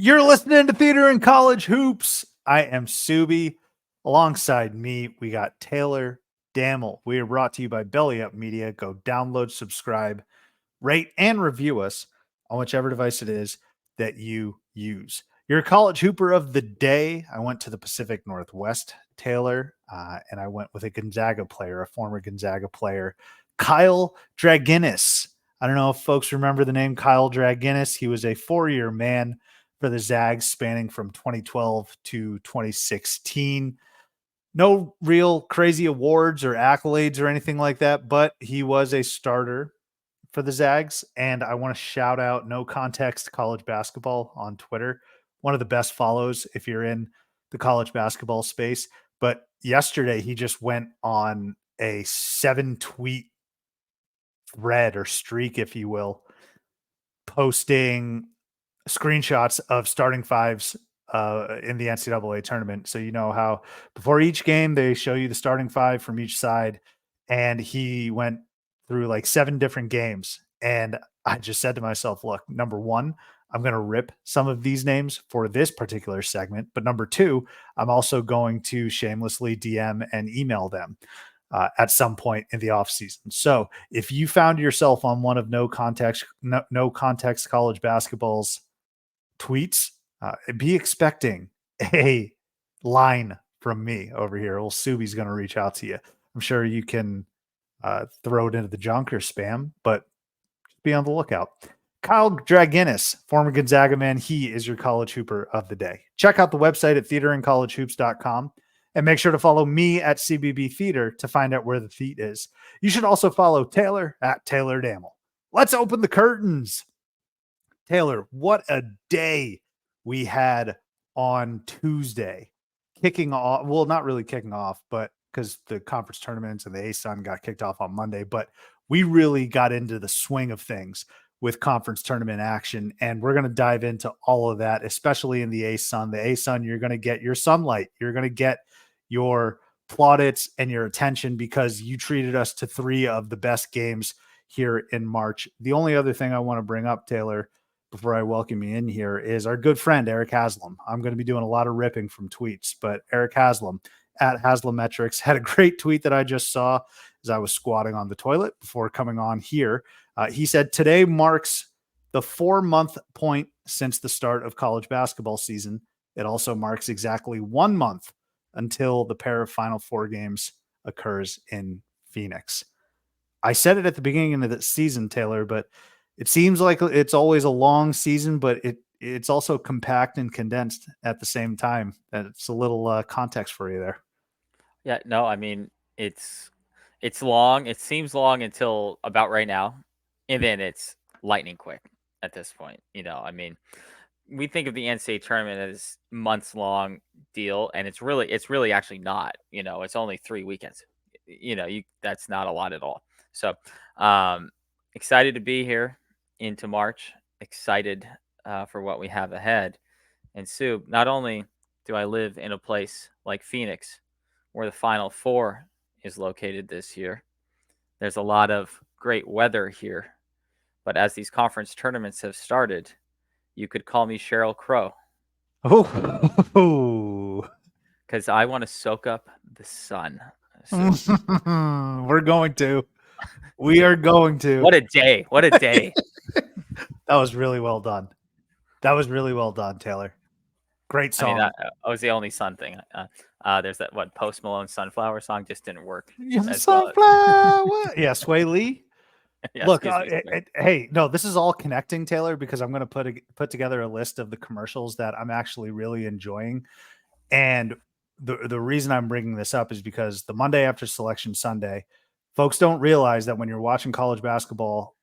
You're listening to Theater and College Hoops. I am Subi. Alongside me, we got Taylor Dammel. We are brought to you by Belly Up Media. Go download, subscribe, rate, and review us on whichever device it is that you use. You're a college hooper of the day. I went to the Pacific Northwest, Taylor, and I went with a Gonzaga player, a former Gonzaga player, Kyle Draginis. I don't know if folks remember the name Kyle Draginis. He was a four-year man for the Zags spanning from 2012 to 2016. No real crazy awards or accolades or anything like that, but he was a starter for the Zags. And I want to shout out No Context College Basketball on Twitter. One of the best follows if you're in the college basketball space. But yesterday he just went on a 7-tweet thread or streak, if you will, posting screenshots of starting fives in the NCAA tournament. So you know how before each game they show you the starting five from each side, and he went through like 7 different games. And I just said to myself, look, number one, I'm going to rip some of these names for this particular segment. But number two, I'm also going to shamelessly DM and email them at some point in the off season. So if you found yourself on one of No Context College Basketball's tweets, be expecting a line from me over here. Old Subi's going to reach out to you. I'm sure you can throw it into the junk or spam, but be on the lookout. Kyle Draginis, former Gonzaga man, he is your college hooper of the day. Check out the website at theaterandcollegehoops.com and make sure to follow me at CBB Theater to find out where the theat is. You should also follow Taylor at Taylor Dammel. Let's open the curtains. Taylor, what a day we had on Tuesday. Kicking off, well, not really kicking off, but because the conference tournaments and the ASUN got kicked off on Monday, but we really got into the swing of things with conference tournament action. And we're going to dive into all of that, especially in the ASUN. The ASUN, you're going to get your sunlight. You're going to get your plaudits and your attention because you treated us to 3 of the best games here in March. The only other thing I want to bring up, Taylor, before I welcome you in here, is our good friend, Eric Haslam. I'm going to be doing a lot of ripping from tweets, but Eric Haslam at Haslametrics had a great tweet that I just saw as I was squatting on the toilet before coming on here. He said, today marks the 4-month point since the start of college basketball season. It also marks exactly 1 month until the pair of Final Four games occurs in Phoenix. I said it at the beginning of the season, Taylor, but it seems like it's always a long season, but it's also compact and condensed at the same time. That's a little context for you there. Yeah, no, I mean it's long. It seems long until about right now, and then it's lightning quick at this point. I mean, we think of the NCAA tournament as months long deal, and it's really actually not. It's only 3 weekends. That's not a lot at all. So, excited to be here into March. Excited for what we have ahead. And Sue, not only do I live in a place like Phoenix, where the Final Four is located this year, there's a lot of great weather here. But as these conference tournaments have started, you could call me Sheryl Crow. Oh, because I want to soak up the sun. We're going to. We are going to. What a day. What a day. That was really well done. Taylor. Great song. I mean, that was the only sun thing. There's that, Post Malone Sunflower song just didn't work. Sunflower. Yeah, Sway Lee. Yeah, Look, hey, no, this is all connecting, Taylor, because I'm going to put together a list of the commercials that I'm actually really enjoying. And the reason I'm bringing this up is because the Monday after Selection Sunday, folks don't realize that when you're watching college basketball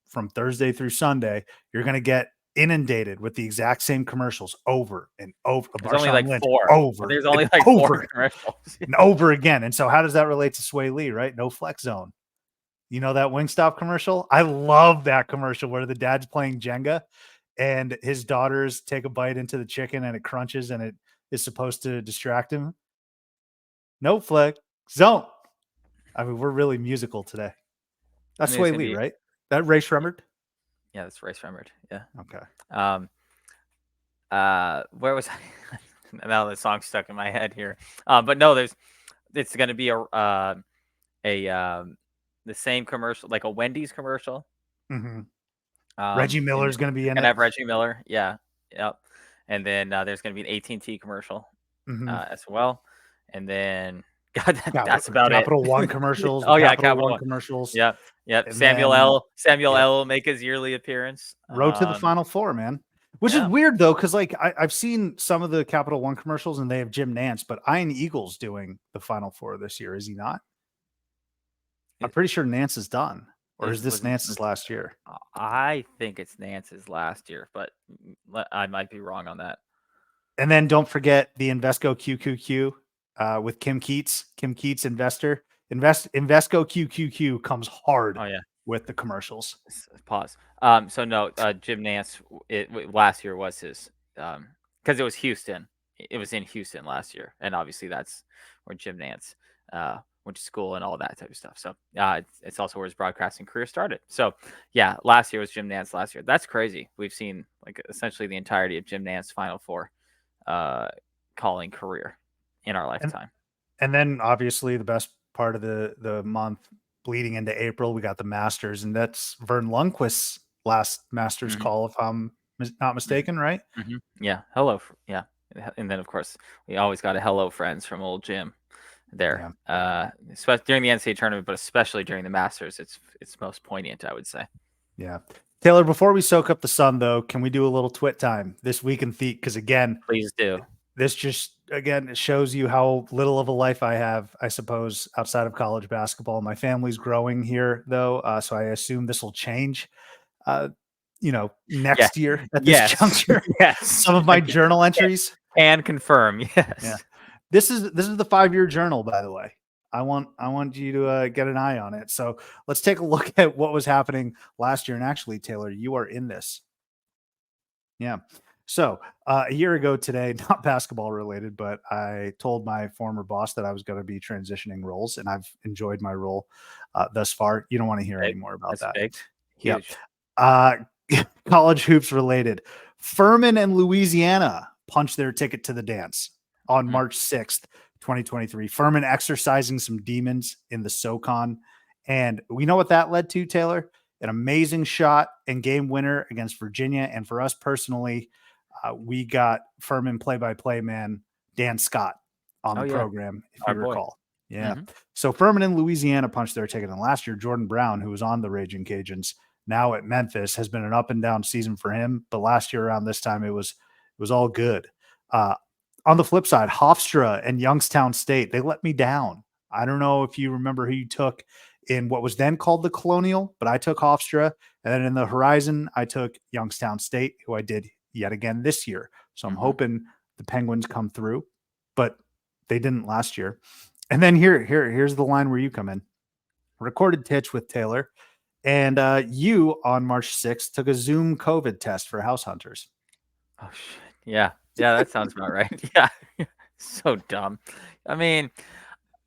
from Thursday through Sunday, you're going to get inundated with the exact same commercials over and over. There's only like Lynch, 4. Over. There's only like 4 commercials. And over again. And so how does that relate to Sway Lee, right? No flex zone. You know that Wingstop commercial? I love that commercial where the dad's playing Jenga and his daughters take a bite into the chicken and it crunches and it is supposed to distract him. No flex zone. I mean, we're really musical today. That's Sway Lee, right? That Ray Shremmerd? Yeah, that's Ray Shremmerd. Yeah. Okay. Where was I? Now the song's stuck in my head here. But no, it's going to be a the same commercial, like a Wendy's commercial. Mm-hmm. Reggie And Miller's going to be they're in gonna it. have Reggie Miller. Yeah, yep. And then there's gonna be an AT&T commercial Mm-hmm. as well. And then God, that's Capital, about it. Capital One commercials, the Oh yeah, Capital Capital One One. commercials, Yep, yep. and then Samuel yep, L. will make his yearly appearance. road to the Final Four, man. Which is Yeah, weird though, because like I've seen some of the Capital One commercials and they have Jim Nance, but Iron Eagle's doing the Final Four this year, is he not? I'm it, pretty sure Nance is done, or is is this was Nance's last year? I think it's Nance's last year, but I might be wrong on that. And then don't forget the Invesco QQQ with Kim Keats. Kim Keats, Invesco QQQ comes hard Oh yeah. with the commercials. Pause. So no, Jim Nance. Last year was his because it was Houston. It was in Houston last year, and obviously that's where Jim Nance went to school and all that type of stuff. So it's also where his broadcasting career started. So yeah, last year was Jim Nance. Last year, that's crazy. We've seen like essentially the entirety of Jim Nance Final Four calling career in our lifetime. And then obviously the best part of the month bleeding into April, we got the Masters, and that's Vern Lundquist's last Masters Mm-hmm. call, if I'm not mistaken, right? Mm-hmm. Yeah. Hello. Yeah. And then of course we always got a hello friends from old Jim there. Especially during the NCAA tournament, but especially during the Masters, it's most poignant, I would say. Yeah. Taylor, before we soak up the sun, though, can we do a little twit time this week in Theek? Because again, please do. This just again it shows you how little of a life I have, I suppose, outside of college basketball. My family's growing here, though, so I assume this will change. Next year at this juncture. Yes. Some of my journal entries can confirm. Yes. Yeah. This is the 5-year journal, by the way. I want you to get an eye on it. So let's take a look at what was happening last year. And actually, Taylor, you are in this. Yeah. So a year ago today, not basketball related, but I told my former boss that I was going to be transitioning roles, and I've enjoyed my role thus far. You don't want to hear any more about that. Big. Huge. College hoops related. Furman and Louisiana punched their ticket to the dance on March 6th, 2023. Furman exercising some demons in the SoCon. And we know what that led to, Taylor. An amazing shot and game winner against Virginia. And for us personally, we got Furman play-by-play man Dan Scott on the program, if you recall. Yeah. Mm-hmm. So Furman and Louisiana punched their ticket. And last year, Jordan Brown, who was on the Raging Cajuns, now at Memphis, has been an up and down season for him. But last year around this time, it was all good. On the flip side, Hofstra and Youngstown State, they let me down. I don't know if you remember who you took in what was then called the Colonial, but I took Hofstra. And then in the Horizon, I took Youngstown State, who I did yet again this year. So I'm hoping the Penguins come through, but they didn't last year. And then here's the line where you come in. Recorded Titch with Taylor. And you on March 6th took a Zoom COVID test for house hunters. Oh, shit. Yeah. Yeah, that sounds about right. Yeah. So dumb. I mean,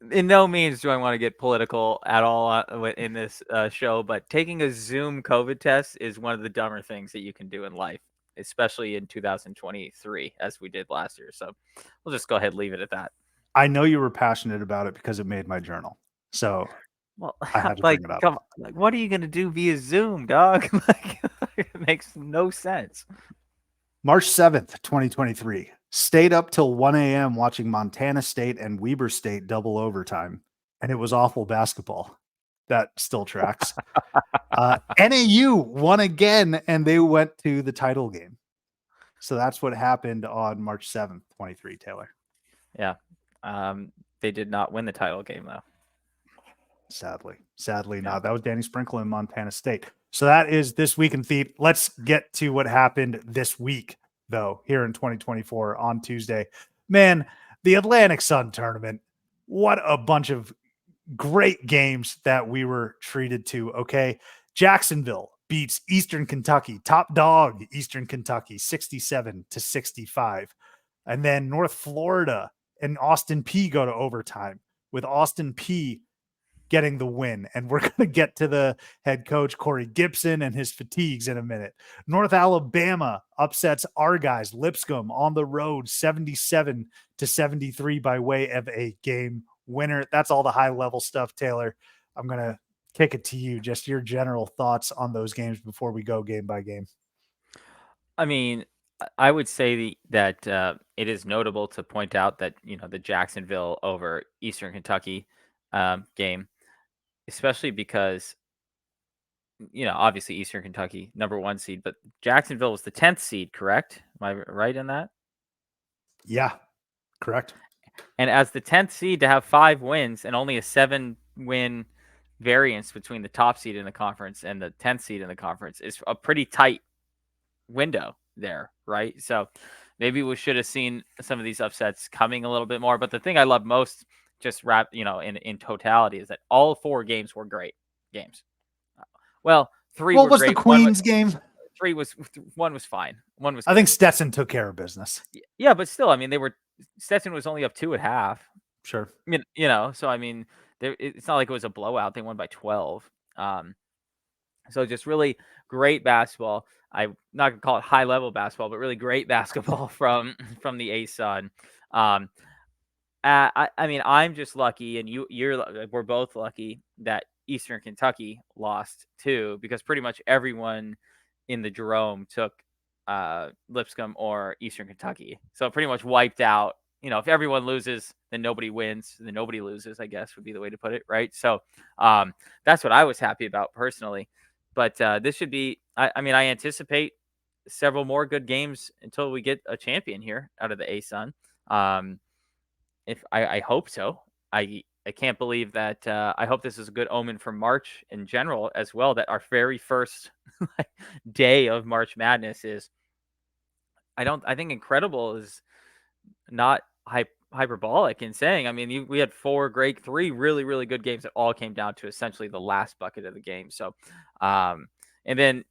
in no means do I want to get political at all in this show, but taking a Zoom COVID test is one of the dumber things that you can do in life, especially in 2023, as we did last year. So we'll just go ahead and leave it at that. I know you were passionate about it because it made my journal. So well, I had to bring it up. Come on, like, what are you going to do via Zoom, dog? It makes no sense. March 7th, 2023. Stayed up till 1 a.m. watching Montana State and Weber State double overtime, and it was awful basketball. That still tracks. NAU won again, and they went to the title game. So that's what happened on March 7th, 23, Taylor. Yeah. They did not win the title game, though. Sadly not. That was Danny Sprinkle in Montana State. So that is This Week in Theat. Let's get to what happened this week, though, here in 2024 on Tuesday. Man, the Atlantic Sun tournament, what a bunch of great games that we were treated to, okay? Jacksonville beats Eastern Kentucky, top dog Eastern Kentucky, 67-65. And then North Florida and Austin Peay go to overtime with Austin Peay getting the win. And we're going to get to the head coach, Corey Gibson, and his fatigues in a minute. North Alabama upsets our guys, Lipscomb, on the road, 77-73 by way of a game winner. That's all the high-level stuff, Taylor. I'm going to kick it to you. Just your general thoughts on those games before we go game by game. I mean, I would say that it is notable to point out that, the Jacksonville over Eastern Kentucky game, especially because, obviously Eastern Kentucky, number 1 seed, but Jacksonville was the 10th seed, correct? Am I right in that? Yeah, correct. And as the 10th seed to have 5 wins and only a 7-win variance between the top seed in the conference and the 10th seed in the conference is a pretty tight window there, right? So maybe we should have seen some of these upsets coming a little bit more. But the thing I love most, just in totality, is that all 4 games were great games. Well, 3 What were was great. the Queens game? 1 was fine. 1 was. I think Stetson took care of business. Yeah, but still, I mean, Stetson was only up 2 at half. Sure. So I mean, it's not like it was a blowout. They won by 12. So just really great basketball. I'm not gonna call it high level basketball, but really great basketball from the ASUN. I mean, I'm just lucky, and we're both lucky that Eastern Kentucky lost too, because pretty much everyone in the Jerome took Lipscomb or Eastern Kentucky. So it pretty much wiped out. If everyone loses, then nobody wins, then nobody loses, I guess would be the way to put it, right? So that's what I was happy about personally. But this should be, I anticipate several more good games until we get a champion here out of the ASUN. If I hope so. I can't believe that. I hope this is a good omen for March in general as well, that our very first day of March Madness is, I think incredible is not hyperbolic in saying. I mean, we had 3 really, really good games that all came down to essentially the last bucket of the game. So, and then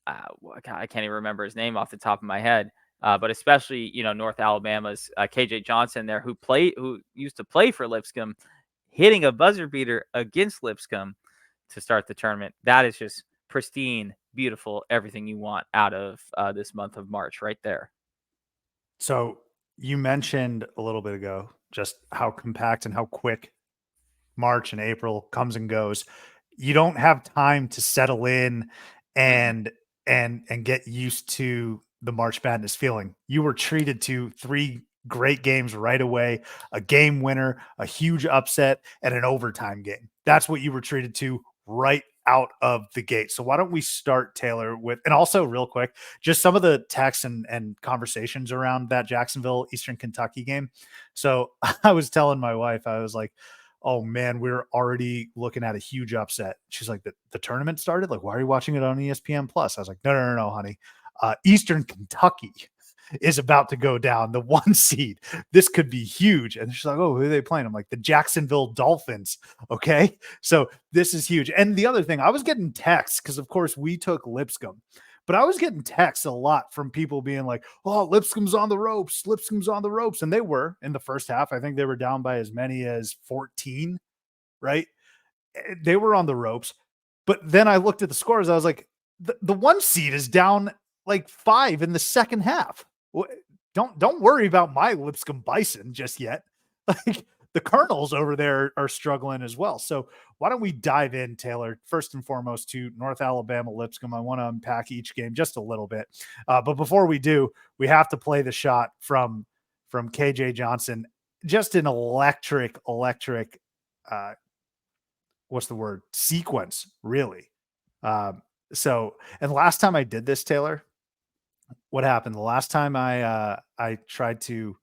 God, I can't even remember his name off the top of my head. But especially, North Alabama's KJ Johnson there, who used to play for Lipscomb, hitting a buzzer beater against Lipscomb to start the tournament. That is just pristine, beautiful, everything you want out of this month of March right there. So you mentioned a little bit ago just how compact and how quick March and April comes and goes. You don't have time to settle in and get used to the March Madness feeling. You were treated to 3 great games right away, a game winner, a huge upset, and an overtime game. That's what you were treated to right out of the gate. So why don't we start, Taylor, with, and also real quick, just some of the texts and conversations around that Jacksonville Eastern Kentucky game. So I was telling my wife, I was like, oh man, we're already looking at a huge upset. She's like, the tournament started? Like, why are you watching it on ESPN Plus? I was like, no, honey. Eastern Kentucky is about to go down, the 1 seed. This could be huge. And she's like, oh, who are they playing? I'm like, the Jacksonville Dolphins. Okay. So this is huge. And the other thing, I was getting texts because of course we took Lipscomb, but I was getting texts a lot from people being like, oh, Lipscomb's on the ropes. Lipscomb's on the ropes. And they were in the first half. I think they were down by as many as 14, right? They were on the ropes. But then I looked at the scores. I was like, the 1 seed is down like 5 in the second half. Don't worry about my Lipscomb Bison just yet. Like the Colonels over there are struggling as well. So why don't we dive in, Taylor, first and foremost to North Alabama Lipscomb. I want to unpack each game just a little bit. But before we do, we have to play the shot from KJ Johnson. Just an electric, what's the word? Sequence, really. So, and last time I did this, Taylor, what happened? The last time I tried to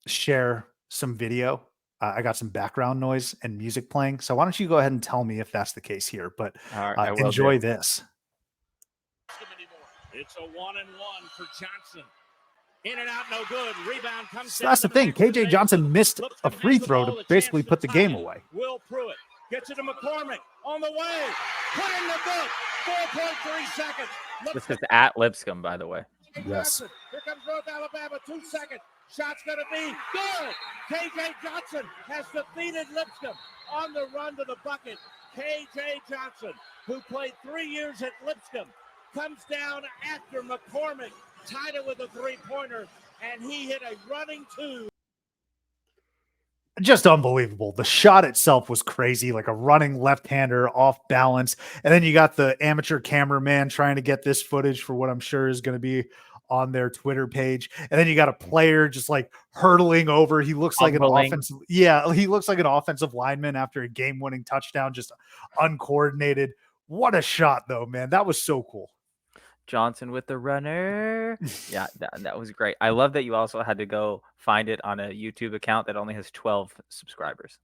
share some video, I got some background noise and music playing. So why don't you go ahead and tell me if that's the case here? But enjoy this. It's a 1-and-1 for Johnson. In and out, no good. Rebound comes. So that's the thing. KJ Johnson missed a free throw to basically put the game away. Will Pruitt gets it to McCormick on the way. Put in the book. 4.3 seconds. This is at Lipscomb, by the way. Yes. Here comes North Alabama. 2 seconds. Shot's going to be good. KJ Johnson has defeated Lipscomb on the run to the bucket. KJ Johnson, who played 3 years at Lipscomb, comes down after McCormick tied it with a three-pointer, and he hit a running two. Just unbelievable. The shot itself was crazy, like a running left-hander off balance. And then you got the amateur cameraman trying to get this footage for what I'm sure is going to be on their Twitter page. And then you got a player just like hurtling over. He looks like an offensive. Yeah, he looks like an offensive lineman after a game-winning touchdown, just uncoordinated. What a shot, though, man. That was so cool. Johnson with the runner. Yeah, that was great. I love that you also had to go find it on a YouTube account that only has 12 subscribers.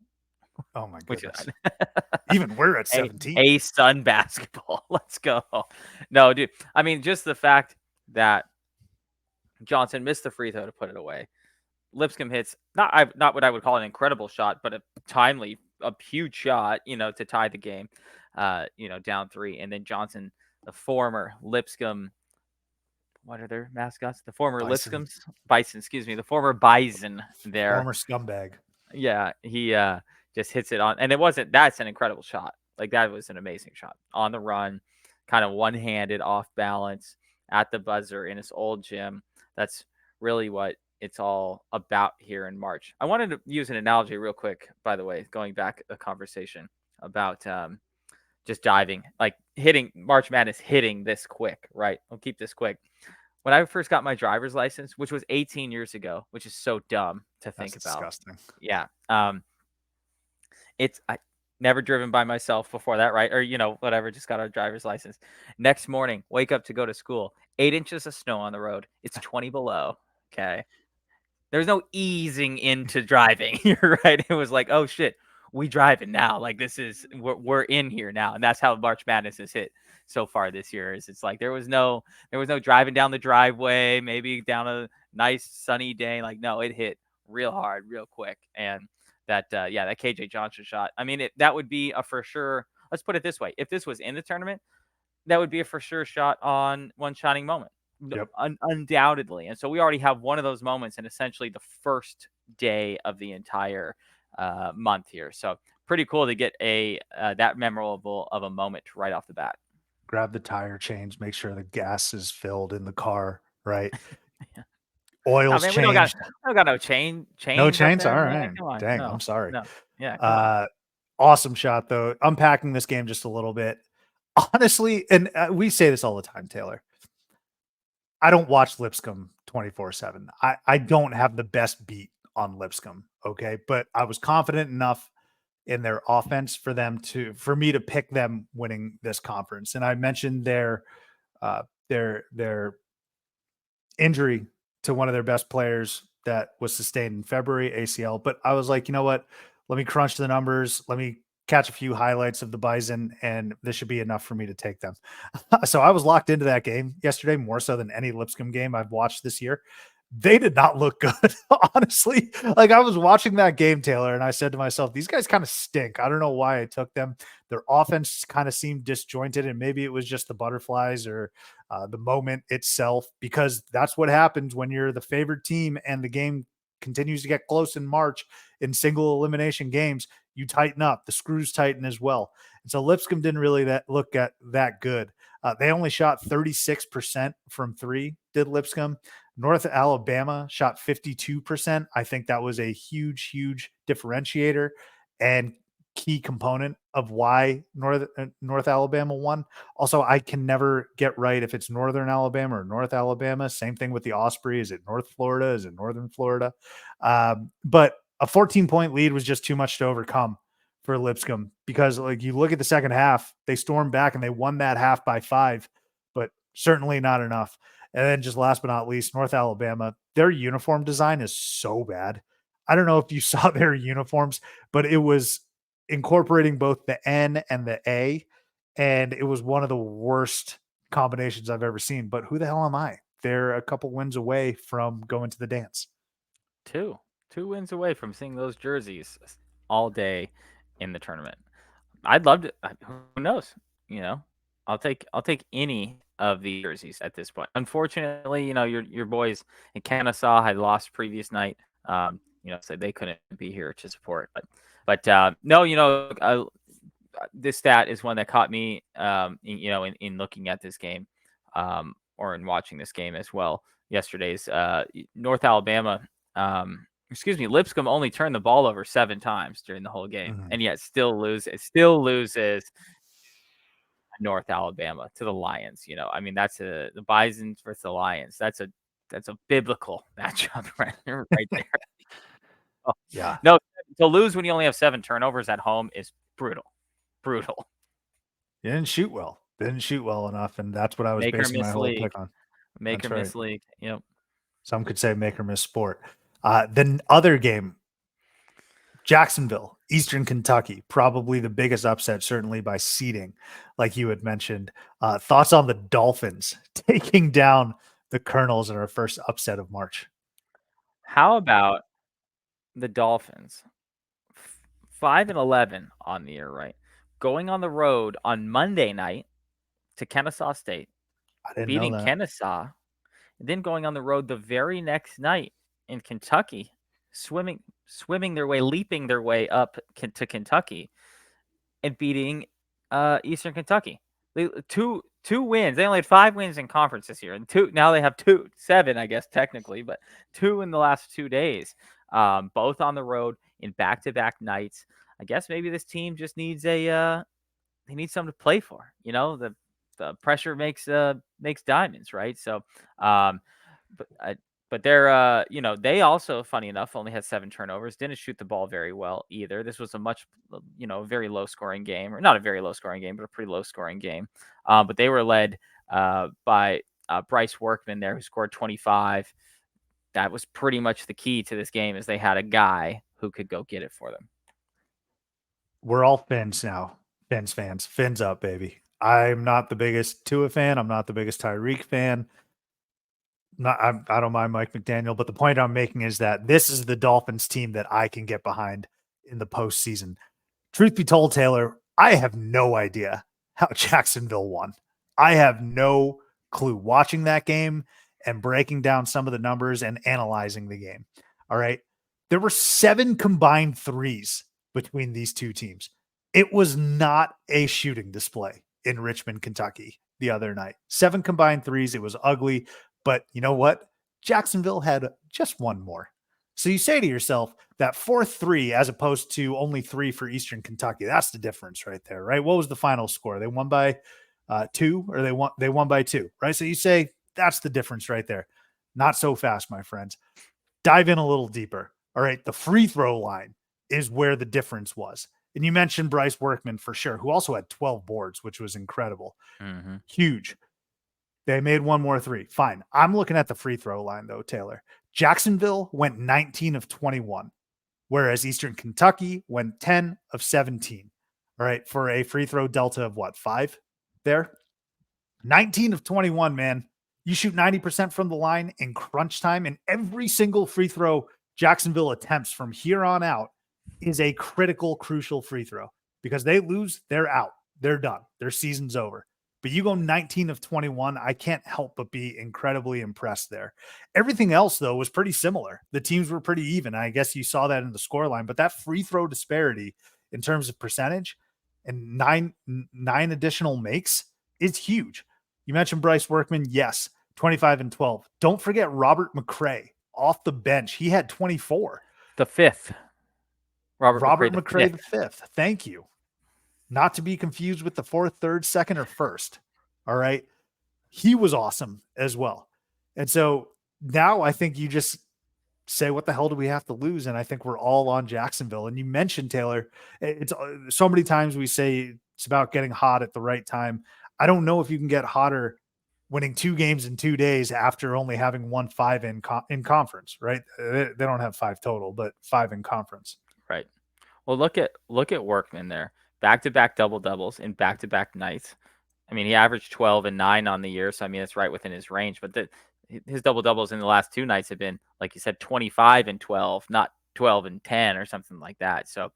Oh my goodness. Even we're at 17. ASUN basketball. Let's go. No, dude. I mean, just the fact that Johnson missed the free throw to put it away. Lipscomb hits not what I would call an incredible shot, but a huge shot, to tie the game, down 3. And then Johnson, the former Lipscomb, what are their mascots? The former Bison. The former Bison there. Former scumbag. Yeah, he just hits it on. And that's an incredible shot. Like, that was an amazing shot. On the run, kind of one-handed, off balance, at the buzzer in his old gym. That's really what it's all about here in March. I wanted to use an analogy real quick, by the way, going back a conversation about just diving, like hitting March Madness, hitting this quick, right? I'll keep this quick. When I first got my driver's license, which was 18 years ago, which is so dumb to think about. Disgusting. Yeah. I never driven by myself before that, right? Or, whatever, just got a driver's license. Next morning, wake up to go to school, 8 inches of snow on the road. It's 20 below. Okay. There's no easing into driving. You're right. It was like, oh shit, we driving now. Like, we're in here now. And that's how March Madness has hit so far this year. It's like there was no driving down the driveway, maybe down a nice sunny day. Like, no, it hit real hard, real quick. And that KJ Johnson shot, I mean, that would be a for sure. Let's put it this way. If this was in the tournament, that would be a for sure shot on one shining moment. Yep. Undoubtedly. And so we already have one of those moments in essentially the first day of the entire month here. So pretty cool to get that memorable of a moment right off the bat. Grab the tire change, make sure the gas is filled in the car, right? Yeah. Oil's changed. We don't got no chain. No chains? All right. Dang, no, I'm sorry. No. Yeah. Awesome shot, though. Unpacking this game just a little bit. Honestly, and we say this all the time, Taylor, I don't watch Lipscomb 24/7. I don't have the best beat on Lipscomb, okay? But I was confident enough in their offense for me to pick them winning this conference. And I mentioned their injury to one of their best players that was sustained in February, ACL. But I was like, you know what? Let me crunch the numbers. Let me catch a few highlights of the Bison, and this should be enough for me to take them. So I was locked into that game yesterday, more so than any Lipscomb game I've watched this year. They did not look good, honestly. Like, I was watching that game, Taylor, and I said to myself, these guys kind of stink. I don't know why I took them. Their offense kind of seemed disjointed, and maybe it was just the butterflies or the moment itself, because that's what happens when you're the favored team and the game continues to get close in March in single elimination games. You tighten up. The screws tighten as well. And so Lipscomb didn't really look at that good. They only shot 36% from 3, did Lipscomb. North Alabama shot 52%. I think that was a huge, huge differentiator and key component of why North Alabama won. Also, I can never get right if it's Northern Alabama or North Alabama. Same thing with the Osprey. Is it North Florida? Is it Northern Florida? But a 14-point lead was just too much to overcome for Lipscomb, because like, you look at the second half, they stormed back and they won that half by 5, but certainly not enough. And then just last but not least, North Alabama, their uniform design is so bad. I don't know if you saw their uniforms, but it was incorporating both the N and the A, and it was one of the worst combinations I've ever seen. But who the hell am I? They're a couple wins away from going to the dance. 2 wins away from seeing those jerseys all day in the tournament. I'd love to. Who knows? I'll take any of the jerseys at this point. Unfortunately, your boys in Kennesaw had lost previous night. So they couldn't be here to support. But no, this stat is one that caught me, in looking at this game, or in watching this game as well. Yesterday's North Alabama, Lipscomb only turned the ball over 7 times during the whole game, and yet still loses North Alabama to the Lions. That's the Bisons versus the Lions. That's a biblical matchup right there. Oh, Yeah. No, to lose when you only have 7 turnovers at home is brutal. You didn't shoot well. Didn't shoot well enough, and that's what I was Make or basing my miss whole league. pick on. Make That's or miss right. league. Yep. Some could say make or miss sport. The other game, Jacksonville, Eastern Kentucky, probably the biggest upset, certainly by seeding, like you had mentioned. Thoughts on the Dolphins taking down the Colonels in our first upset of March? How about the Dolphins? 5-11 on the year, right? Going on the road on Monday night to Kennesaw State, I didn't beating know that. Kennesaw, and then going on the road the very next night in Kentucky, swimming their way, leaping their way up to Kentucky, and beating Eastern Kentucky. Two wins. They only had 5 wins in conference this year, and now they have 7, I guess technically, but 2 in the last 2 days. Both on the road in back-to-back nights. I guess maybe this team just needs they need something to play for. The pressure makes diamonds, right? So, but they're they also, funny enough, only had 7 turnovers. Didn't shoot the ball very well either. This was a much very low scoring game, or not a very low scoring game, but a pretty low scoring game. But they were led by Bryce Workman there, who scored 25. That was pretty much the key to this game, is they had a guy who could go get it for them. We're all Fins now. Fins fans. Fins up, baby. I'm not the biggest Tua fan. I'm not the biggest Tyreek fan. I don't mind Mike McDaniel, but the point I'm making is that this is the Dolphins team that I can get behind in the postseason. Truth be told, Taylor, I have no idea how Jacksonville won. I have no clue. Watching that game and breaking down some of the numbers and analyzing the game. All right. There were 7 combined threes between these two teams. It was not a shooting display in Richmond, Kentucky the other night. 7 combined threes. It was ugly, but you know what? Jacksonville had just one more. So you say to yourself, that 4-3 as opposed to only 3 for Eastern Kentucky. That's the difference right there, right? What was the final score? They won by 2, or they won by 2, right? So you say that's the difference right there. Not so fast, my friends. Dive in a little deeper. All right, the free throw line is where the difference was. And you mentioned Bryce Workman for sure, who also had 12 boards, which was incredible. Mm-hmm. Huge. They made one more 3. Fine. I'm looking at the free throw line, though, Taylor. Jacksonville went 19 of 21, whereas Eastern Kentucky went 10 of 17. All right, for a free throw delta of what, 5 there? 19 of 21, man. You shoot 90% from the line in crunch time, and every single free throw Jacksonville attempts from here on out is a critical, crucial free throw, because they lose, they're out. They're done. Their season's over. But you go 19 of 21, I can't help but be incredibly impressed there. Everything else, though, was pretty similar. The teams were pretty even. I guess you saw that in the scoreline, but that free throw disparity in terms of percentage and nine additional makes is huge. You mentioned Bryce Workman. Yes, 25 and 12. Don't forget Robert McCray off the bench. He had 24. The 5th. Robert McCray the 5th. Thank you. Not to be confused with the 4th, 3rd, 2nd, or 1st. All right. He was awesome as well. And so now I think you just say, what the hell do we have to lose? And I think we're all on Jacksonville. And you mentioned, Taylor, it's so many times we say it's about getting hot at the right time. I don't know if you can get hotter winning 2 games in 2 days after only having won 5 in conference, right? They don't have 5 total, but 5 in conference. Right. Well, look at Workman there. Back-to-back double-doubles in back-to-back nights. I mean, he averaged 12 and 9 on the year, so I mean, it's right within his range. But his double-doubles in the last 2 nights have been, like you said, 25 and 12, not 12 and 10 or something like that. So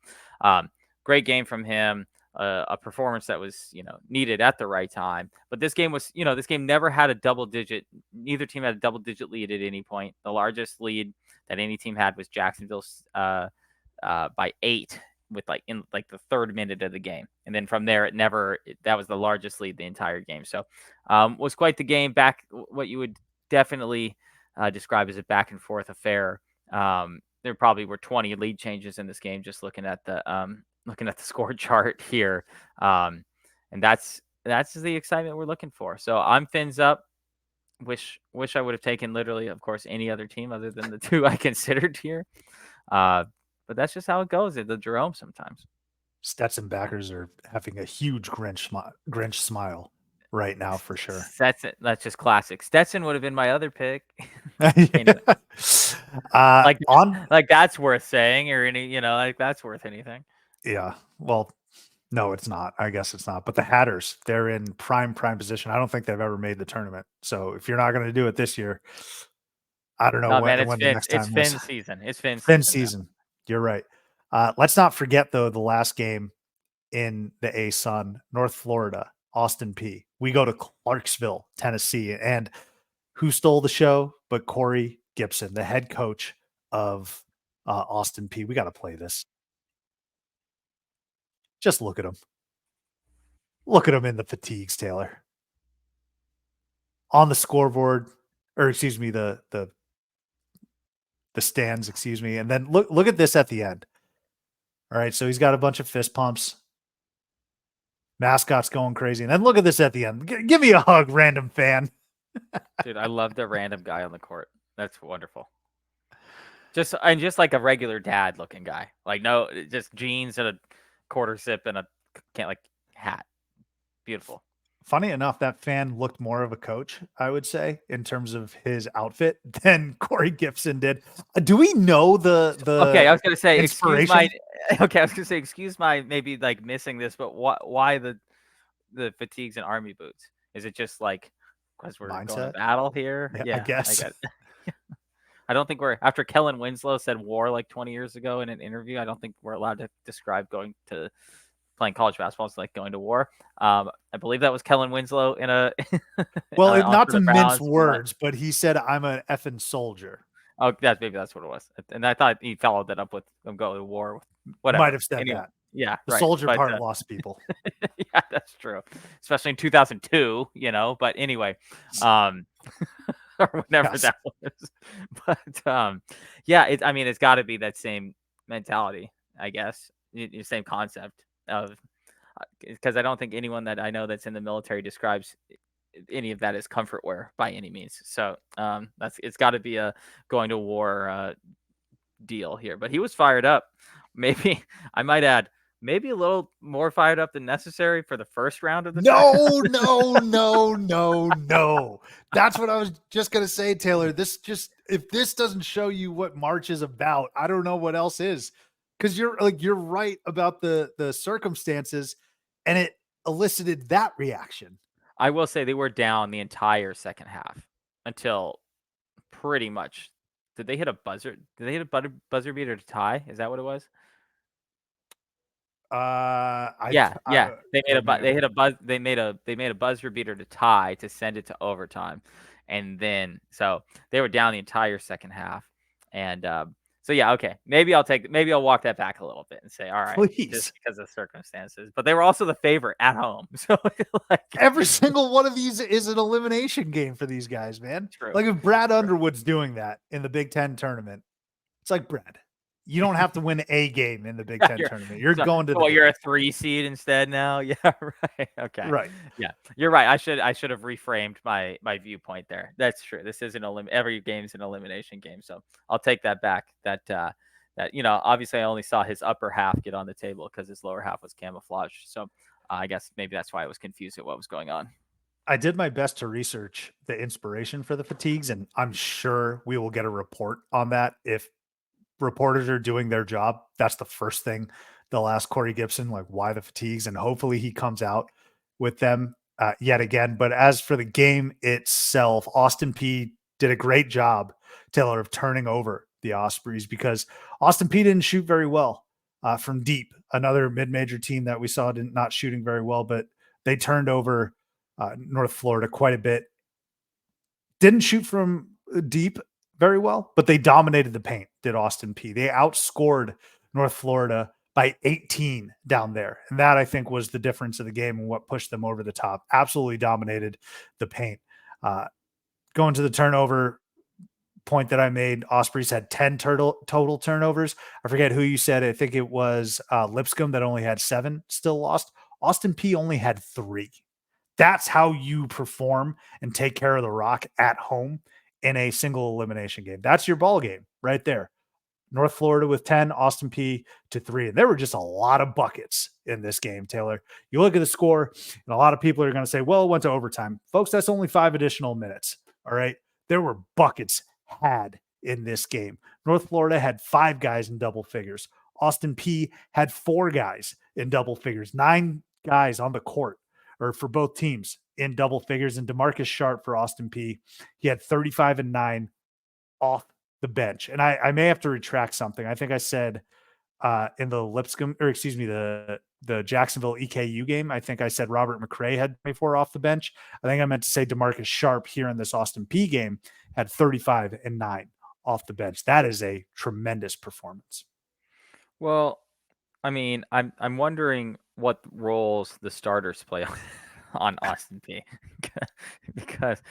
great game from him. a performance that was, needed at the right time. But this game was, this game never had a double digit. Neither team had a double digit lead at any point. The largest lead that any team had was Jacksonville's by 8 with in the third minute of the game. And then from there, that was the largest lead the entire game. So was quite the game. What you would definitely describe as a back and forth affair. There probably were 20 lead changes in this game, just looking at the score chart here. And that's the excitement we're looking for. So I'm fins up. Wish I would have taken literally, of course, any other team other than the two I considered here. But that's just how it goes at the Jerome sometimes. Stetson backers are having a huge Grinch smile right now for sure. That's just classic. Stetson would have been my other pick. Anyway. That's worth saying, or that's worth anything. Yeah. Well, no, it's not. I guess it's not. But the Hatters, they're in prime position. I don't think they've ever made the tournament. So if you're not going to do it this year, I don't know when the next time is. It's Finn season. It's Finn season. You're right. Let's not forget, though, the last game in the ASUN, North Florida, Austin Peay. We go to Clarksville, Tennessee. And who stole the show but Corey Gibson, the head coach of Austin Peay. We got to play this. Just look at him. Look at him in the fatigues, Taylor. On the scoreboard, or excuse me, the stands, excuse me. And then look at this at the end. All right, so he's got a bunch of fist pumps. Mascot's going crazy. And then look at this at the end. Give me a hug, random fan. Dude, I love the random guy on the court. That's wonderful. Just like a regular dad looking guy. No, just jeans and a quarter zip and a hat. Beautiful. Funny enough, that fan looked more of a coach, I would say, in terms of his outfit than Corey Gibson did. Do we know the Okay, I was gonna say inspiration? excuse my maybe missing this, but why the fatigues and army boots? Is it just because we're going to battle here? Yeah, I guess. I don't think after Kellen Winslow said war 20 years ago in an interview, I don't think we're allowed to describe playing college basketball as going to war. I believe that was Kellen Winslow in a well, not to mince words, but he said, "I'm an effing soldier." Oh, maybe that's what it was. And I thought he followed that up with them going to war. Whatever. Might have said that. Yeah, the soldier part lost people. Yeah, that's true, especially in 2002. But anyway, or whatever that was. But it's got to be that same mentality, I guess, the same concept of, because I don't think anyone that I know that's in the military describes any of that as comfort wear by any means. So it's got to be a going to war deal here. But he was fired up. Maybe I might add, maybe a little more fired up than necessary for the first round of the No. That's what I was just gonna say, Taylor. If this doesn't show you what March is about, I don't know what else is. Because you're right about the circumstances, and it elicited that reaction. I will say they were down the entire second half until pretty much. Did they hit a buzzer? Did they hit a buzzer beater to tie? Is that what it was? They made a buzzer beater to tie to send it to overtime, and then so they were down the entire second half, and so yeah, okay, maybe I'll walk that back a little bit and say, all right, please, just because of circumstances. But they were also the favorite at home, so every single one of these is an elimination game for these guys, man. True. If Brad Underwood's doing that in the Big Ten tournament, it's Brad. You don't have to win a game in the Big Ten tournament. You're going to. You're a 3 seed instead now. Yeah, right. Okay. Right. Yeah, you're right. I should have reframed my viewpoint there. That's true. This is every game's an elimination game. So I'll take that back. That obviously I only saw his upper half get on the table because his lower half was camouflaged. So I guess maybe that's why I was confused at what was going on. I did my best to research the inspiration for the fatigues, and I'm sure we will get a report on that if reporters are doing their job. That's the first thing they'll ask Corey Gibson, why the fatigues, and hopefully he comes out with them yet again. But as for the game itself, Austin Peay did a great job, Taylor, of turning over the Ospreys, because Austin Peay didn't shoot very well. from deep. Another mid-major team that we saw not shooting very well, but they turned over North Florida quite a bit. Didn't shoot from deep very well, but they dominated the paint, did Austin Peay. They outscored North Florida by 18 down there. And that, I think, was the difference of the game and what pushed them over the top. Absolutely dominated the paint. Going to the turnover point that I made, Ospreys had 10 total turnovers. I forget who you said. I think it was Lipscomb that only had 7, still lost. Austin Peay only had 3. That's how you perform and take care of the rock at home in a single elimination game. That's your ball game right there. North Florida with 10, Austin Peay to 3. And there were just a lot of buckets in this game, Taylor. You look at the score, and a lot of people are going to say, well, it went to overtime. Folks, that's only 5 additional minutes. All right. There were buckets had in this game. North Florida had 5 guys in double figures. Austin Peay had 4 guys in double figures, 9 guys on the court, or for both teams, in double figures. And DeMarcus Sharp for Austin Peay, he had 35 and 9 off the bench. And I may have to retract something. I think I said in the Lipscomb, or excuse me, the Jacksonville EKU game, I think I said Robert McRae had 24 off the bench. I think I meant to say DeMarcus Sharp here in this Austin Peay game had 35 and 9 off the bench. That is a tremendous performance. Well, I mean, I'm wondering what roles the starters play on Austin Peay. Because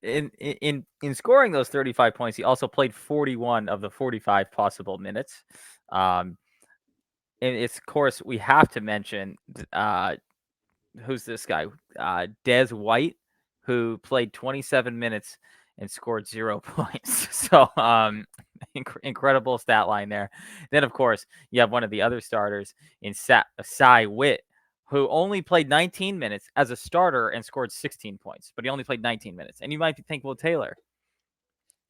in scoring those 35 points, he also played 41 of the 45 possible minutes. And it's, of course, we have to mention who's this guy? Des White, who played 27 minutes and scored 0 points. So incredible stat line there. Then, of course, you have one of the other starters in Cy Witt, who only played 19 minutes as a starter and scored 16 points, but he only played 19 minutes. And you might think, well, Taylor,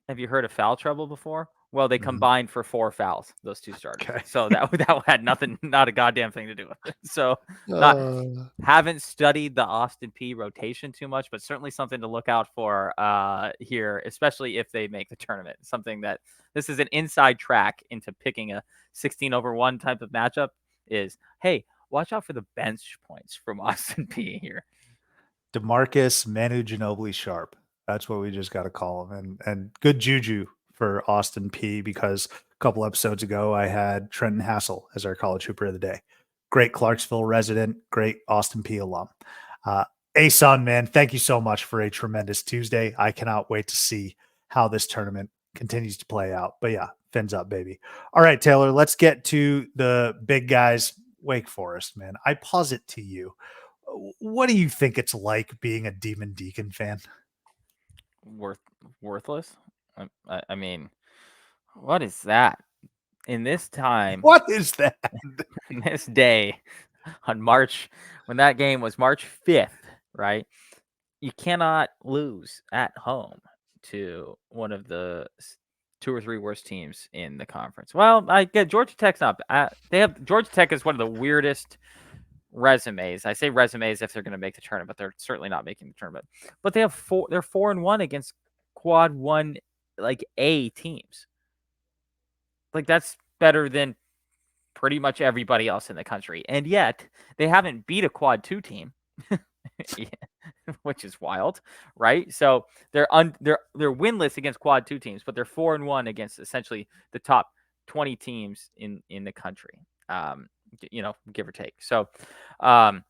have you heard of foul trouble before? Well, they combined for 4 fouls, those 2 starters. Okay. So that had nothing, not a goddamn thing to do with it. So haven't studied the Austin Peay rotation too much, but certainly something to look out for here, especially if they make the tournament. Something that this is an inside track into picking a 16-over-1 type of matchup is, hey, watch out for the bench points from Austin Peay here. DeMarcus Manu Ginobili Sharp. That's what we just got to call him. And good juju for Austin Peay, because a couple episodes ago I had Trenton Hassel as our college hooper of the day. Great Clarksville resident, great Austin Peay alum. ASUN, man, thank you so much for a tremendous Tuesday. I cannot wait to see how this tournament continues to play out. But yeah, fins up, baby. All right, Taylor, let's get to the big guys. Wake Forest, man. I posit to you, what do you think it's like being a Demon Deacon fan? Worthless. I mean, what is that? In this time, what is that? In this day, on March, when that game was March 5th, right? You cannot lose at home to one of the 2 or 3 worst teams in the conference. Well, I get Georgia Tech's not. Georgia Tech is one of the weirdest resumes. I say resumes if they're going to make the tournament, but they're certainly not making the tournament. But they have 4. They're 4-1 against quad 1 like A teams. Like, that's better than pretty much everybody else in the country, and yet they haven't beat a quad 2 team. Which is wild, right? So they're winless against quad 2 teams, but they're 4-1 against essentially the top 20 teams in the country, give or take. So, but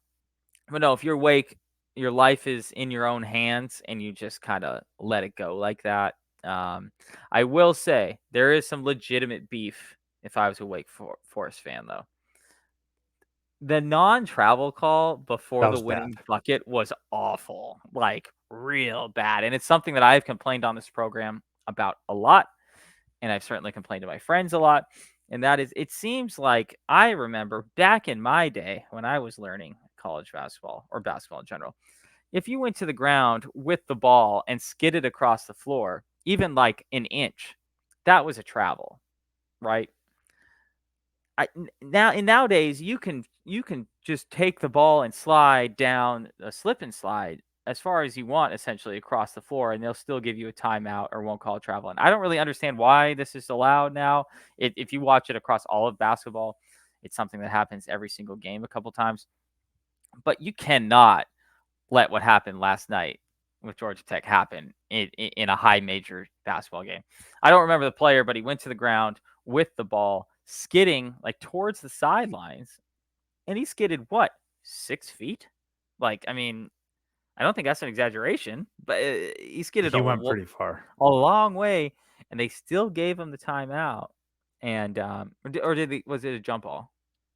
no, if you're Wake, your life is in your own hands, and you just kind of let it go like that. I will say there is some legitimate beef if I was a Wake Forest fan, though. The non-travel call before the winning bucket was awful, like real bad. And it's something that I've complained on this program about a lot. And I've certainly complained to my friends a lot. And that is, it seems like I remember back in my day when I was learning college basketball or basketball in general, if you went to the ground with the ball and skidded across the floor, even like an inch, that was a travel, right? Nowadays you can just take the ball and slide down a slip and slide as far as you want, essentially across the floor, and they'll still give you a timeout or won't call travel. And I don't really understand why this is allowed now. If you watch it across all of basketball, It's something that happens every single game a couple times. But you cannot let what happened last night with Georgia Tech happen in a high major basketball game. I don't remember the player, but he went to the ground with the ball, skidding like towards the sidelines. And he skidded what, 6 feet? Like, I mean, I don't think that's an exaggeration, but he skidded He went pretty far. a long way, and they still gave him the timeout. And was it a jump ball?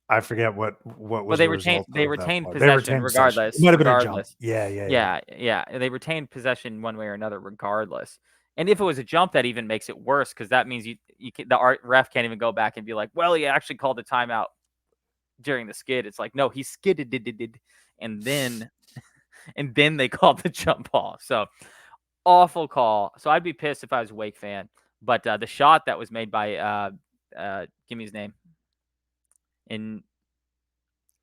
I forget what was But the they result. retained They possession retained regardless. Possession. It might have been a jump. Regardless. Yeah. They retained possession one way or another regardless. And if it was a jump, that even makes it worse, because that means the ref can't even go back and be like, well, he actually called the timeout during the skid. It's like, no, he skidded, and then they called the jump ball. So awful call. So I'd be pissed if I was a Wake fan. But the shot that was made by give me his name in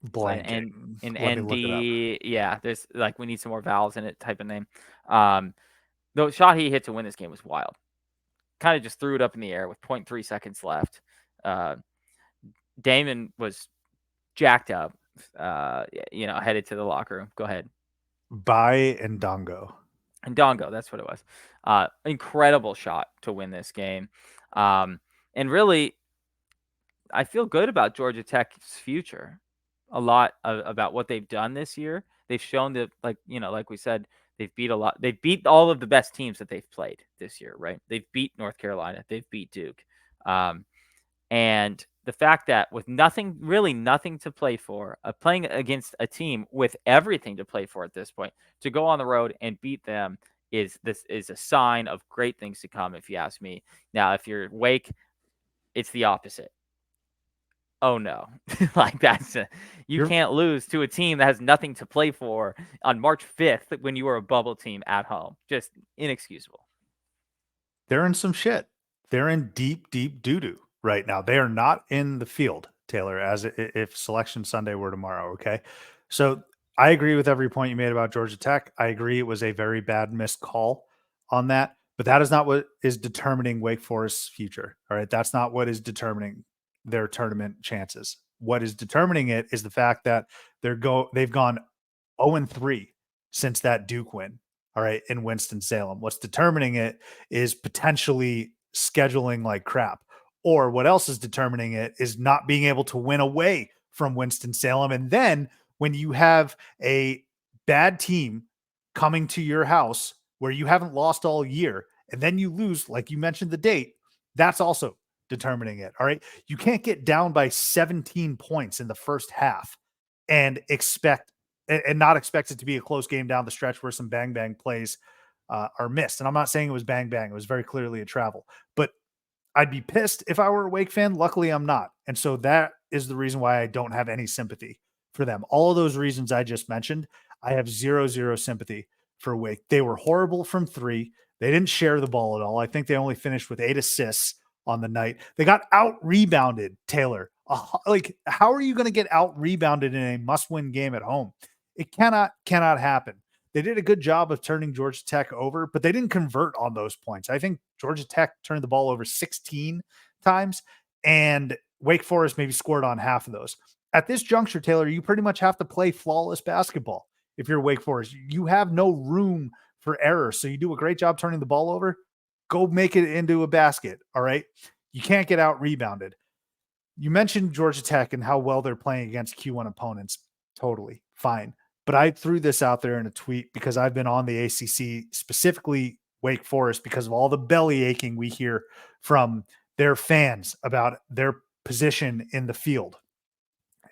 blanking. in Let me ND. look it up. Yeah, there's like, we need some more vowels in it type of name. The shot he hit to win this game was wild. Kind of just threw it up in the air with 0.3 seconds left. Damon was jacked up, headed to the locker room. Go ahead. Bai and Dongo. And Dongo, that's what it was. Incredible shot to win this game. And really, I feel good about Georgia Tech's future. A lot about what they've done this year. They've shown that, like we said, they've beat a lot. They've beat all of the best teams that they've played this year, right? They've beat North Carolina. They've beat Duke. And the fact that with nothing to play for, playing against a team with everything to play for at this point, to go on the road and beat them is a sign of great things to come, if you ask me. Now, if you're Wake, it's the opposite. Oh no, like you can't lose to a team that has nothing to play for on March 5th when you are a bubble team at home. Just inexcusable. They're in some shit. They're in deep doo-doo right now. They are not in the field, Taylor, as if Selection Sunday were tomorrow. Okay. So I agree with every point you made about Georgia Tech. I agree it was a very bad missed call on that, but that is not what is determining Wake Forest's future. All right. That's not what is determining their tournament chances. What is determining it is the fact that they've gone 0-3 since that Duke win. All right, in Winston-Salem. What's determining it is potentially scheduling like crap. Or what else is determining it is not being able to win away from Winston-Salem. And then when you have a bad team coming to your house where you haven't lost all year, and then you lose, like you mentioned the date, that's also determining it. All right. You can't get down by 17 points in the first half and not expect it to be a close game down the stretch where some bang plays are missed. And I'm not saying it was bang. It was very clearly a travel, but I'd be pissed if I were a Wake fan. Luckily, I'm not. And so that is the reason why I don't have any sympathy for them. All of those reasons I just mentioned, I have zero sympathy for Wake. They were horrible from 3. They didn't share the ball at all. I think they only finished with 8 assists on the night. They got out-rebounded, Taylor. Like, how are you going to get out-rebounded in a must-win game at home? It cannot happen. They did a good job of turning Georgia Tech over, but they didn't convert on those points. I think Georgia Tech turned the ball over 16 times, and Wake Forest maybe scored on half of those. At this juncture, Taylor, you pretty much have to play flawless basketball. If you're Wake Forest, you have no room for error. So you do a great job turning the ball over. Go make it into a basket. All right. You can't get out rebounded. You mentioned Georgia Tech and how well they're playing against Q1 opponents. Totally fine. But I threw this out there in a tweet because I've been on the ACC, specifically Wake Forest, because of all the belly aching we hear from their fans about their position in the field.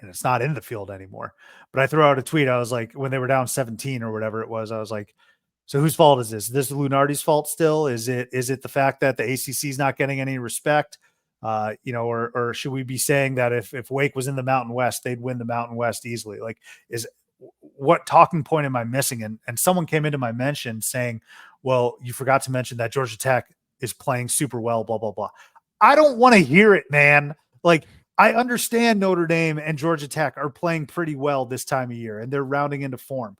And it's not in the field anymore. But I threw out a tweet. I was like, when they were down 17 or whatever it was, I was like, so whose fault is this? Is this Lunardi's fault still? Is it the fact that the ACC is not getting any respect? Or should we be saying that if Wake was in the Mountain West, they'd win the Mountain West easily? Like, what talking point am I missing? And someone came into my mention saying, well, you forgot to mention that Georgia Tech is playing super well, blah, blah, blah. I don't want to hear it, man. Like, I understand Notre Dame and Georgia Tech are playing pretty well this time of year, and they're rounding into form.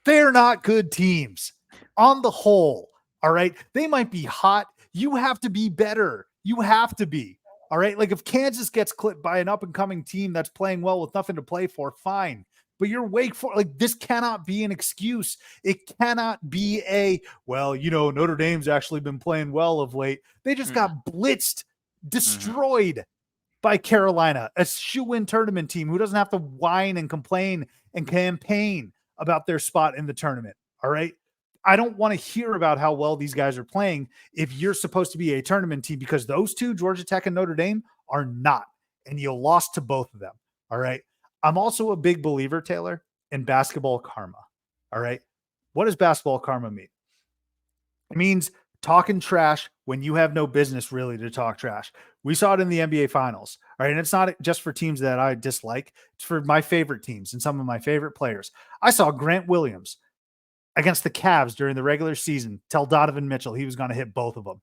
They're not good teams on the whole. All right. They might be hot. You have to be better. You have to be. All right. Like if Kansas gets clipped by an up and coming team that's playing well with nothing to play for, fine. But you're Wake Forest. Like this cannot be an excuse. It cannot be Notre Dame's actually been playing well of late. They just got blitzed, destroyed by Carolina, a shoe-in tournament team who doesn't have to whine and complain and campaign about their spot in the tournament. All right. I don't want to hear about how well these guys are playing if you're supposed to be a tournament team, because those two, Georgia Tech and Notre Dame, are not. And you lost to both of them. All right. I'm also a big believer, Taylor, in basketball karma. All right. What does basketball karma mean? It means talking trash when you have no business really to talk trash. We saw it in the NBA Finals. All right. And it's not just for teams that I dislike. It's for my favorite teams and some of my favorite players. I saw Grant Williams against the Cavs during the regular season tell Donovan Mitchell he was going to hit both of them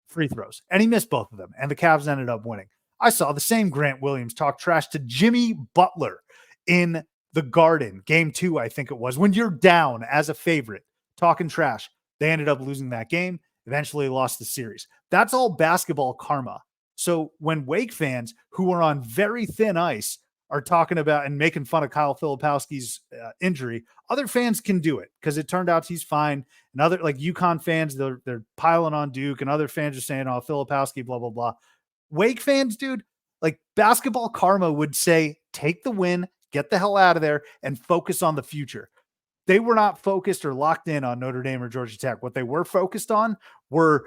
free throws. And he missed both of them. And the Cavs ended up winning. I saw the same Grant Williams talk trash to Jimmy Butler in the Garden, game 2, I think it was, when you're down as a favorite, talking trash. They ended up losing that game, eventually lost the series. That's all basketball karma. So when Wake fans who are on very thin ice are talking about and making fun of Kyle Filipowski's injury, other fans can do it because it turned out he's fine. And other like UConn fans, they're piling on Duke, and other fans are saying, "Oh, Filipowski, blah blah blah." Wake fans, dude, like basketball karma would say, take the win, get the hell out of there, and focus on the future. They were not focused or locked in on Notre Dame or Georgia Tech. What they were focused on were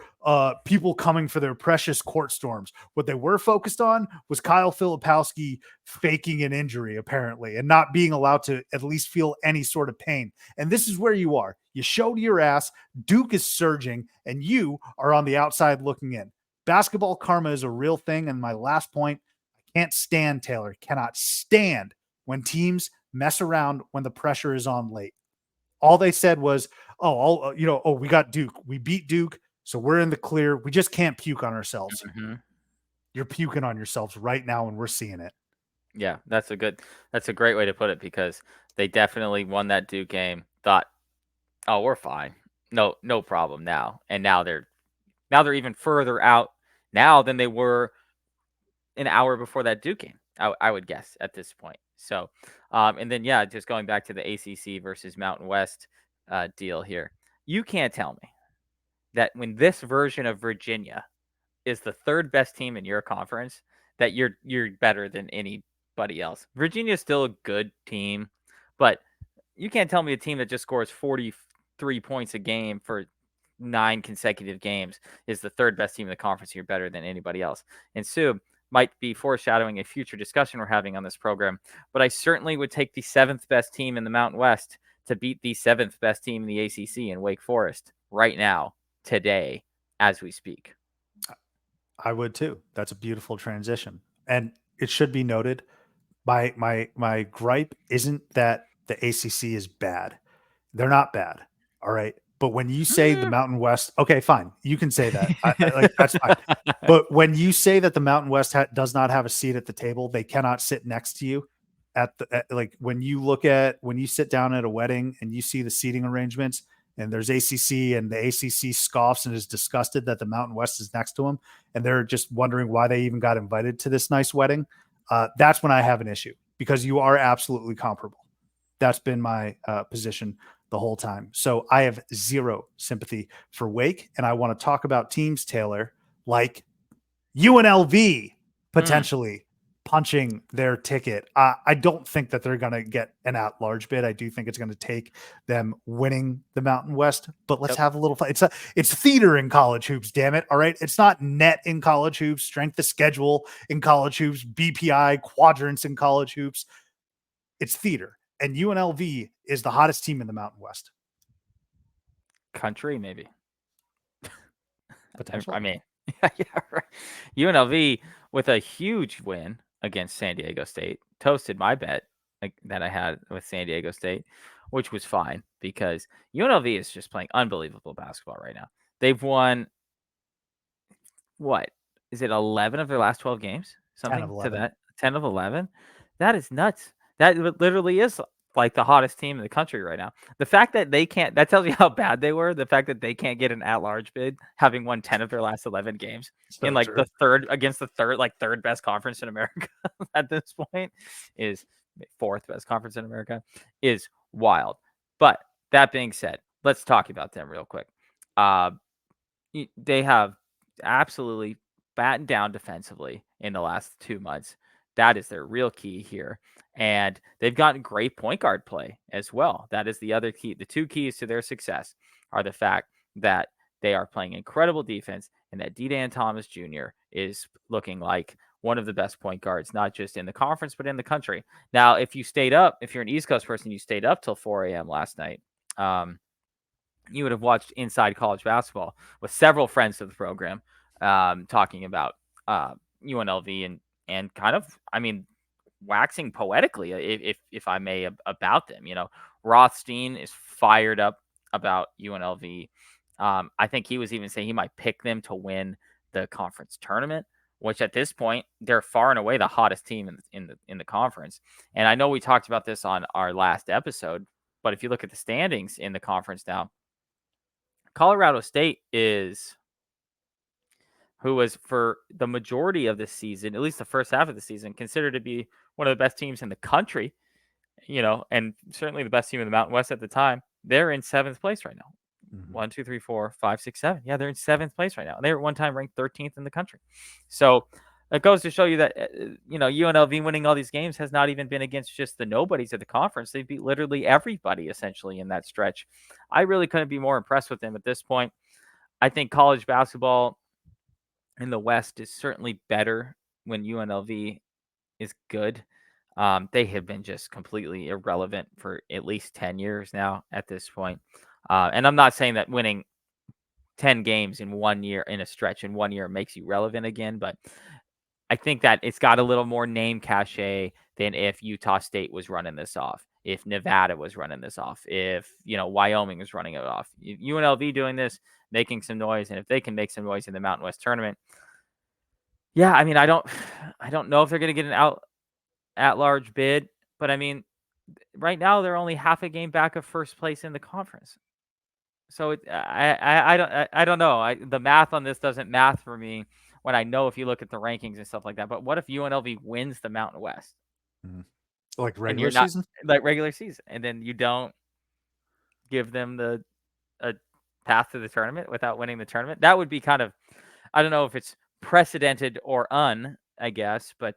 people coming for their precious court storms. What they were focused on was Kyle Filipowski faking an injury, apparently, and not being allowed to at least feel any sort of pain. And this is where you are. You showed your ass. Duke is surging, and you are on the outside looking in. Basketball karma is a real thing. And my last point, I can't stand, Taylor, cannot stand when teams mess around when the pressure is on late. All they said was, we got Duke. We beat Duke, so we're in the clear. We just can't puke on ourselves. You're puking on yourselves right now, and we're seeing it. Yeah, that's a great way to put it, because they definitely won that Duke game. Thought, oh, we're fine. No problem now. And now they're even further out now than they were an hour before that Duke game, I would guess at this point. So, and then, just going back to the ACC versus Mountain West deal here, you can't tell me that when this version of Virginia is the third best team in your conference, that you're better than anybody else. Virginia's still a good team, but you can't tell me a team that just scores 43 points a game for 9 consecutive games is the third best team in the conference. You're better than anybody else. And Sue might be foreshadowing a future discussion we're having on this program, but I certainly would take the 7th best team in the Mountain West to beat the 7th best team in the ACC in Wake Forest right now, today, as we speak. I would too. That's a beautiful transition. And it should be noted, my gripe isn't that the ACC is bad. They're not bad. All right. But when you say the Mountain West, okay, fine. You can say that. That's fine. But when you say that the Mountain West does not have a seat at the table, they cannot sit next to you when you sit down at a wedding and you see the seating arrangements and there's ACC and the ACC scoffs and is disgusted that the Mountain West is next to them, and they're just wondering why they even got invited to this nice wedding. That's when I have an issue, because you are absolutely comparable. That's been my position the whole time. So I have zero sympathy for Wake, and I want to talk about teams, Taylor, like UNLV potentially punching their ticket. I don't think that they're going to get an at-large bid. I do think it's going to take them winning the Mountain West, but let's have a little fun. It's theater in college hoops, damn it. All right. It's not net in college hoops, strength of schedule in college hoops, BPI quadrants in college hoops. It's theater. And UNLV is the hottest team in the Mountain West. Country, maybe. Potential. I mean, right. UNLV with a huge win against San Diego State toasted my bet that I had with San Diego State, which was fine because UNLV is just playing unbelievable basketball right now. They've won, what is it, 11 of their last 12 games? Something to that. 10 of 11. That is nuts. That literally is like the hottest team in the country right now. The fact that they can't, that tells you how bad they were. The fact that they can't get an at-large bid, having won 10 of their last 11 games So in like true. the third best conference in America at this point, is fourth best conference in America, is wild. But that being said, let's talk about them real quick. They have absolutely battened down defensively in the last 2 months. That is their real key here. And they've gotten great point guard play as well. That is the other key. The two keys to their success are the fact that they are playing incredible defense and that D-Dan Thomas Jr. is looking like one of the best point guards, not just in the conference, but in the country. Now, if you're an East Coast person, you stayed up till 4 a.m. last night. You would have watched Inside College Basketball with several friends of the program talking about UNLV and kind of, I mean, waxing poetically, if I may, about them. Rothstein is fired up about UNLV. I think he was even saying he might pick them to win the conference tournament, which at this point they're far and away the hottest team in the conference. And I know we talked about this on our last episode, but if you look at the standings in the conference now, Colorado State who was for the majority of the season, at least the first half of the season, considered to be one of the best teams in the country, and certainly the best team in the Mountain West at the time. They're in 7th place right now. Mhm. 1, 2, 3, 4, 5, 6, 7. Yeah, they're in 7th place right now. They were at one time ranked 13th in the country. So it goes to show you that, UNLV winning all these games has not even been against just the nobodies of the conference. They beat literally everybody essentially in that stretch. I really couldn't be more impressed with them at this point. I think college basketball in the West is certainly better when UNLV is good. They have been just completely irrelevant for at least 10 years now at this point. And I'm not saying that winning 10 games in 1 year, in a stretch in 1 year, makes you relevant again, but I think that it's got a little more name cachet than if Utah State was running this off, if Nevada was running this off, if Wyoming was running it off. UNLV doing this, making some noise, and if they can make some noise in the Mountain West tournament, yeah, I mean, I don't know if they're going to get an at-large bid, but I mean, right now they're only half a game back of first place in the conference. So I don't know. The math on this doesn't math for me when I know if you look at the rankings and stuff like that. But what if UNLV wins the Mountain West? Like And regular you're not season? like regular season, and then you don't give them a path to the tournament without winning the tournament? That would be kind of, I don't know if it's precedented or I guess, but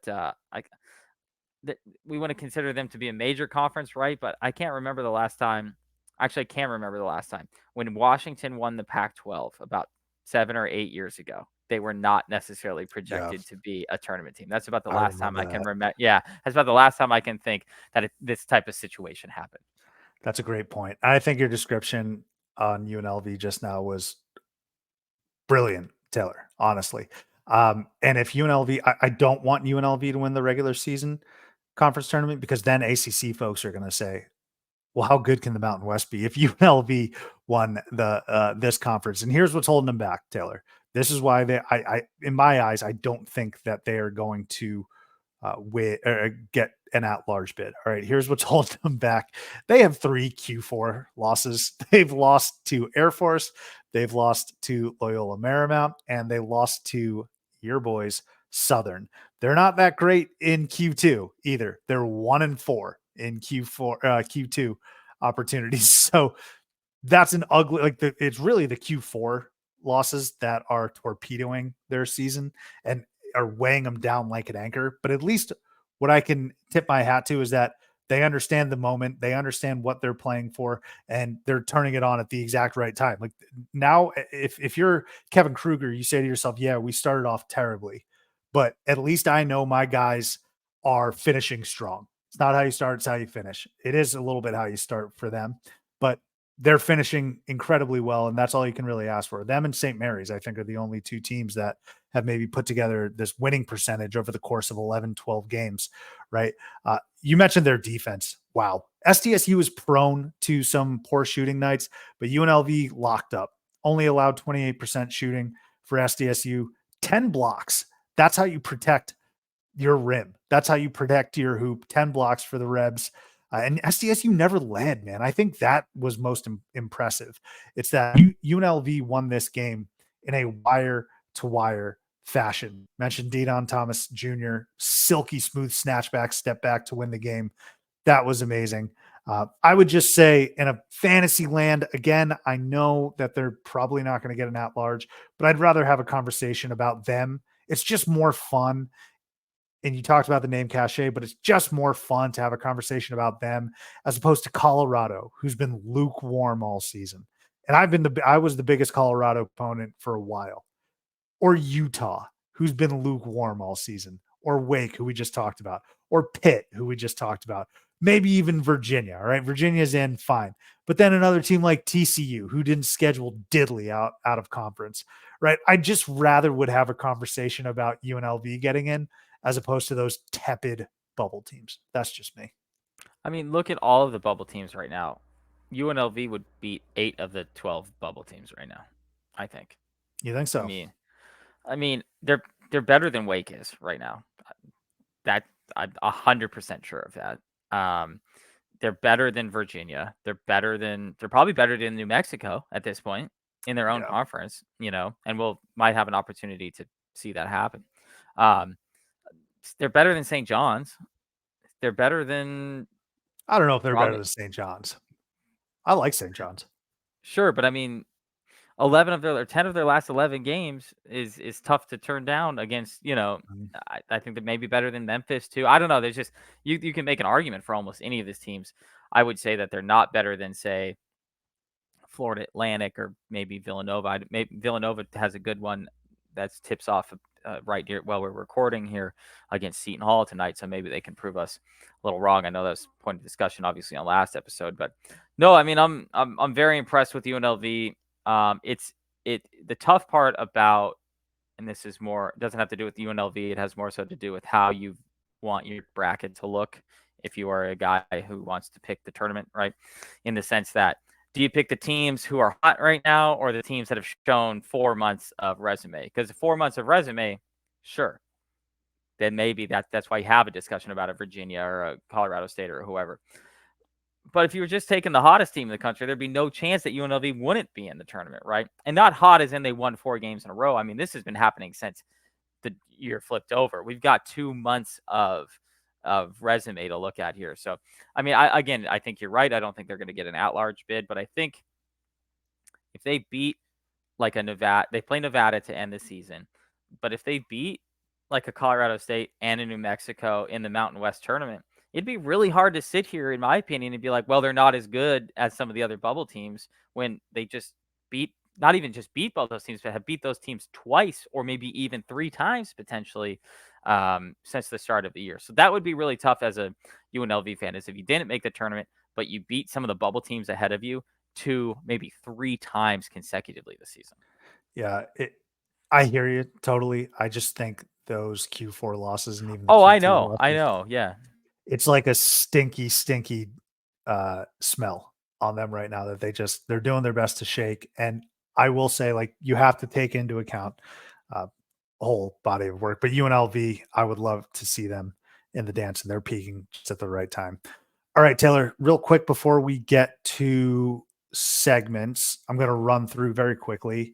we want to consider them to be a major conference, right? But I can't remember the last time. Actually, I can remember the last time when Washington won the Pac-12 about 7 or 8 years ago. They were not necessarily projected to be a tournament team. That's about the last time I can remember. Yeah, that's about the last time I can think that this type of situation happened. That's a great point. I think your description on UNLV just now was brilliant, Taylor, honestly. And if UNLV, I don't want UNLV to win the regular season conference tournament, because then ACC folks are going to say, well, how good can the Mountain West be if UNLV won the this conference? And here's what's holding them back, Taylor. This is why I in my eyes, I don't think that they are going to get an at-large bid. All right, here's what's holding them back. They have 3 Q4 losses. They've lost to Air Force, they've lost to Loyola Marymount, and they lost to your boys Southern. They're not that great in Q2 either. They're 1-4 in Q2 opportunities. So that's an ugly, it's really the Q4 losses that are torpedoing their season and are weighing them down like an anchor. But at least what I can tip my hat to is that they understand the moment, they understand what they're playing for, and they're turning it on at the exact right time. Like now, if you're Kevin Kruger, you say to yourself, yeah, we started off terribly, but at least I know my guys are finishing strong. It's not how you start, it's how you finish. It is a little bit how you start for them, but they're finishing incredibly well, and that's all you can really ask for. Them and St. Mary's, I think, are the only 2 teams that have maybe put together this winning percentage over the course of 11, 12 games, right? You mentioned their defense. Wow. SDSU is prone to some poor shooting nights, but UNLV locked up, only allowed 28% shooting for SDSU, 10 blocks. That's how you protect your rim. That's how you protect your hoop. 10 blocks for the Rebs. And SDSU never led, man. I think that was most impressive. It's that UNLV won this game in a wire-to-wire fashion. Mentioned Deon Thomas Jr., silky smooth snatchback, step back to win the game. That was amazing. I would just say in a fantasy land, again, I know that they're probably not going to get an at-large, but I'd rather have a conversation about them. It's just more fun. And you talked about the name cachet, but it's just more fun to have a conversation about them as opposed to Colorado, who's been lukewarm all season. And I was the biggest Colorado opponent for a while. Or Utah, who's been lukewarm all season. Or Wake, who we just talked about. Or Pitt, who we just talked about. Maybe even Virginia. All right, Virginia's in, fine. But then another team like TCU, who didn't schedule diddly out of conference. Right, I just rather would have a conversation about UNLV getting in as opposed to those tepid bubble teams. That's just me. I mean, look at all of the bubble teams right now. UNLV would beat 8 of the 12 bubble teams right now, I think. You think so? I mean, they're better than Wake is right now. That I'm 100% sure of that. They're better than Virginia. They're probably better than New Mexico at this point in their own conference, and might have an opportunity to see that happen. They're better than St. John's. They're better than. I don't know if they're better than St. John's. I like St. John's. Sure, but I mean, 10 of their last 11 games is tough to turn down against. I think they may be better than Memphis too. I don't know. There's just you can make an argument for almost any of these teams. I would say that they're not better than, say, Florida Atlantic or maybe Villanova. Maybe Villanova has a good one that tips off right here while we're recording here against Seton Hall tonight, so maybe they can prove us a little wrong. I know that's a point of discussion, obviously, on last episode, but no, I mean, I'm very impressed with UNLV. The tough part about, and this is more, doesn't have to do with UNLV. It has more so to do with how you want your bracket to look if you are a guy who wants to pick the tournament, right? In the sense that, do you pick the teams who are hot right now or the teams that have shown 4 months of resume? Because 4 months of resume, sure. Then maybe that's why you have a discussion about a Virginia or a Colorado State or whoever. But if you were just taking the hottest team in the country, there'd be no chance that UNLV wouldn't be in the tournament, right? And not hot as in they won 4 games in a row. I mean, this has been happening since the year flipped over. We've got 2 months of resume to look at here. So, I mean, I think you're right. I don't think they're going to get an at-large bid, but I think if they beat like a Nevada, they play Nevada to end the season. But if they beat like a Colorado State and a New Mexico in the Mountain West tournament, it'd be really hard to sit here, in my opinion, and be like, well, they're not as good as some of the other bubble teams when they just not even just beat both those teams, but have beat those teams twice or maybe even 3 times potentially since the start of the year. So that would be really tough as a UNLV fan, is if you didn't make the tournament, but you beat some of the bubble teams ahead of you 2, maybe 3 times consecutively this season. Yeah, I hear you totally. I just think those Q4 losses and even I know. Yeah. It's like a stinky smell on them right now that they're doing their best to shake. And I will say, like, you have to take into account a whole body of work, but UNLV, I would love to see them in the dance, and they're peaking just at the right time. All right, Taylor, real quick before we get to segments, I'm going to run through very quickly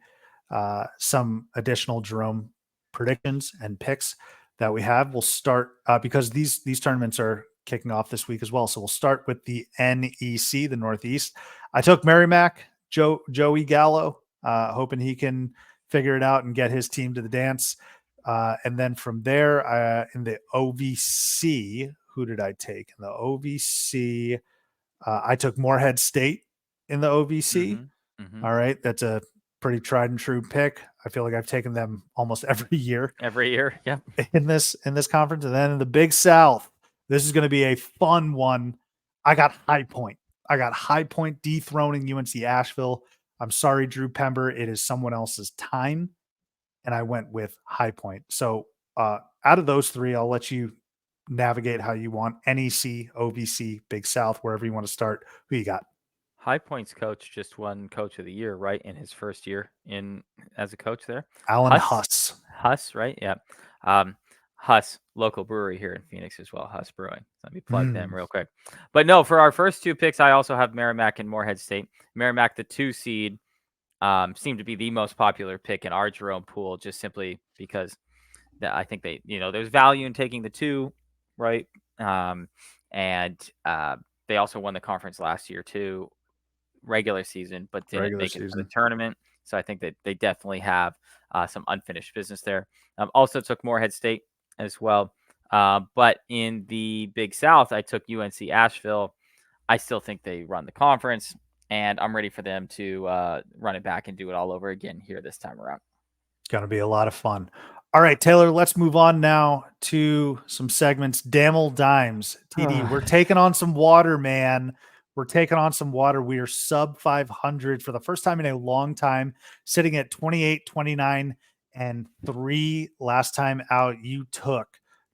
some additional Jerome predictions and picks that we have. We'll start because these tournaments are kicking off this week as well. So we'll start with the NEC, the Northeast. I took Merrimack, Joey Gallo, hoping he can figure it out and get his team to the dance. And then from there, in the OVC, who did I take? In the OVC, I took Morehead State in the OVC. All right. That's a pretty tried and true pick. I feel like I've taken them almost every year. Yeah. In this conference. And then in the Big South, this is going to be a fun one. I got High Point dethroning UNC Asheville. I'm sorry, Drew Pember. It is someone else's time. And I went with High Point. So out of those 3, I'll let you navigate how you want. NEC, OVC, Big South, wherever you want to start. Who you got? High Point's coach just won Coach of the Year, right, in his first year as a coach there. Alan Huss. Huss, right? Yeah. Huss, local brewery here in Phoenix as well, Huss Brewing. Let me plug them real quick. But no, for our first two picks, I also have Merrimack and Morehead State. Merrimack, the 2 seed, seemed to be the most popular pick in our Jerome pool, just simply because I think they, there's value in taking the 2, right? And they also won the conference last year too, regular season, but didn't make it to the tournament. So I think that they definitely have some unfinished business there. Also took Morehead State as well. But in the Big South, I took UNC Asheville. I still think they run the conference, and I'm ready for them to run it back and do it all over again here this time around. Going to be a lot of fun. All right, Taylor, let's move on now to some segments. Damel Dimes. TD, we're taking on some water, man. We're taking on some water. We are sub 500 for the first time in a long time, sitting at 28, 29, and 3 last time out. You took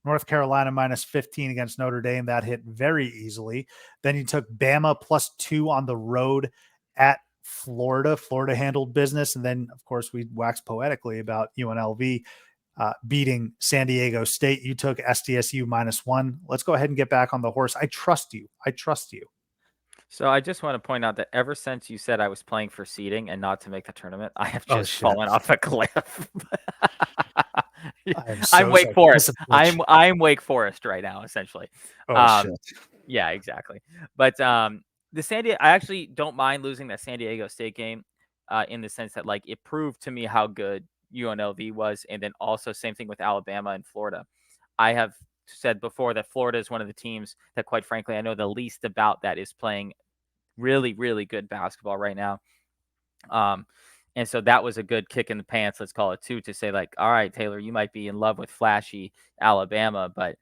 North Carolina minus 15 against Notre Dame. That hit very easily. Then you took Bama plus 2 on the road at Florida. Florida handled business. And then, of course, we waxed poetically about UNLV beating San Diego State. You took SDSU minus 1. Let's go ahead and get back on the horse. I trust you. I trust you. So I just want to point out that ever since you said I was playing for seeding and not to make the tournament, I have just fallen off a cliff. I'm Wake Forest. I'm Wake Forest right now, essentially. Shit. Yeah, exactly. But the I actually don't mind losing that San Diego State game in the sense that like it proved to me how good UNLV was, and then also same thing with Alabama and Florida. I have said before that Florida is one of the teams that, quite frankly, I know the least about that is playing really, really good basketball right now. And so that was a good kick in the pants, let's call it, too, to say like, all right, Taylor, you might be in love with flashy Alabama, but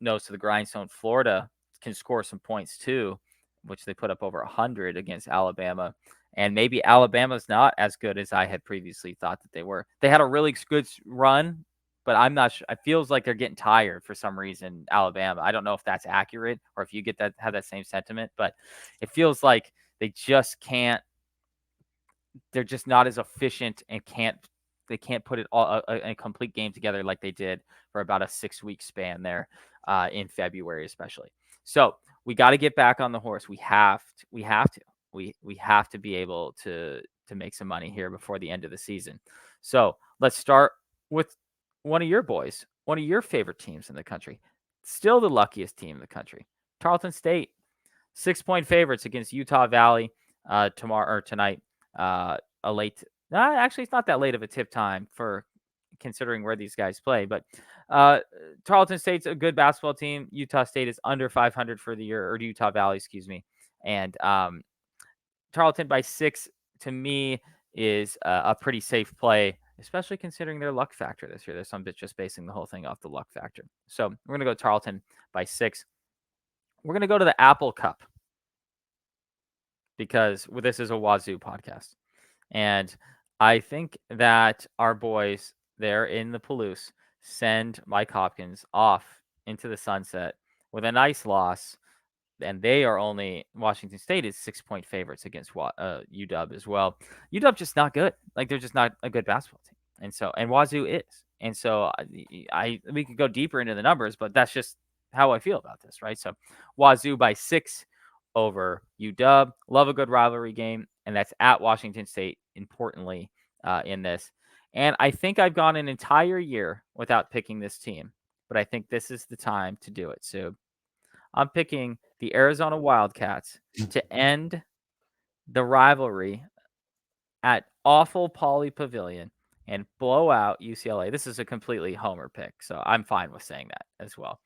nose to the grindstone, Florida can score some points too, which they put up over 100 against Alabama. And maybe Alabama's not as good as I had previously thought that they were. They had a really good run, but I'm not sure. It feels like they're getting tired for some reason, Alabama. I don't know if that's accurate or if you have that same sentiment, but it feels like they just can't. They're just not as efficient and they can't put it all a complete game together like they did for about a 6-week span there in February, especially. So we got to get back on the horse. We have to be able to make some money here before the end of the season. So let's start with one of your boys, one of your favorite teams in the country, still the luckiest team in the country, Tarleton State, 6-point favorites against Utah Valley tonight. Actually, it's not that late of a tip time for considering where these guys play, but Tarleton State's a good basketball team. Utah State is under 500 for the year, or Utah Valley, excuse me. And Tarleton by 6 to me is a pretty safe play, especially considering their luck factor this year. There's some bit just basing the whole thing off the luck factor. So we're going to go Tarleton by 6. We're going to go to the Apple Cup because this is a Wazoo podcast. And I think that our boys there in the Palouse send Mike Hopkins off into the sunset with a nice loss. And they are Washington State is 6-point favorites against UW as well. UW just not good. Like they're just not a good basketball team. And Wazoo is. And so we could go deeper into the numbers, but that's just how I feel about this, right? So Wazoo by 6 over UW. Love a good rivalry game. And that's at Washington State, importantly, in this. And I think I've gone an entire year without picking this team, but I think this is the time to do it. So I'm picking the Arizona Wildcats to end the rivalry at awful Pauley Pavilion and blow out UCLA. This is a completely homer pick, so I'm fine with saying that as well.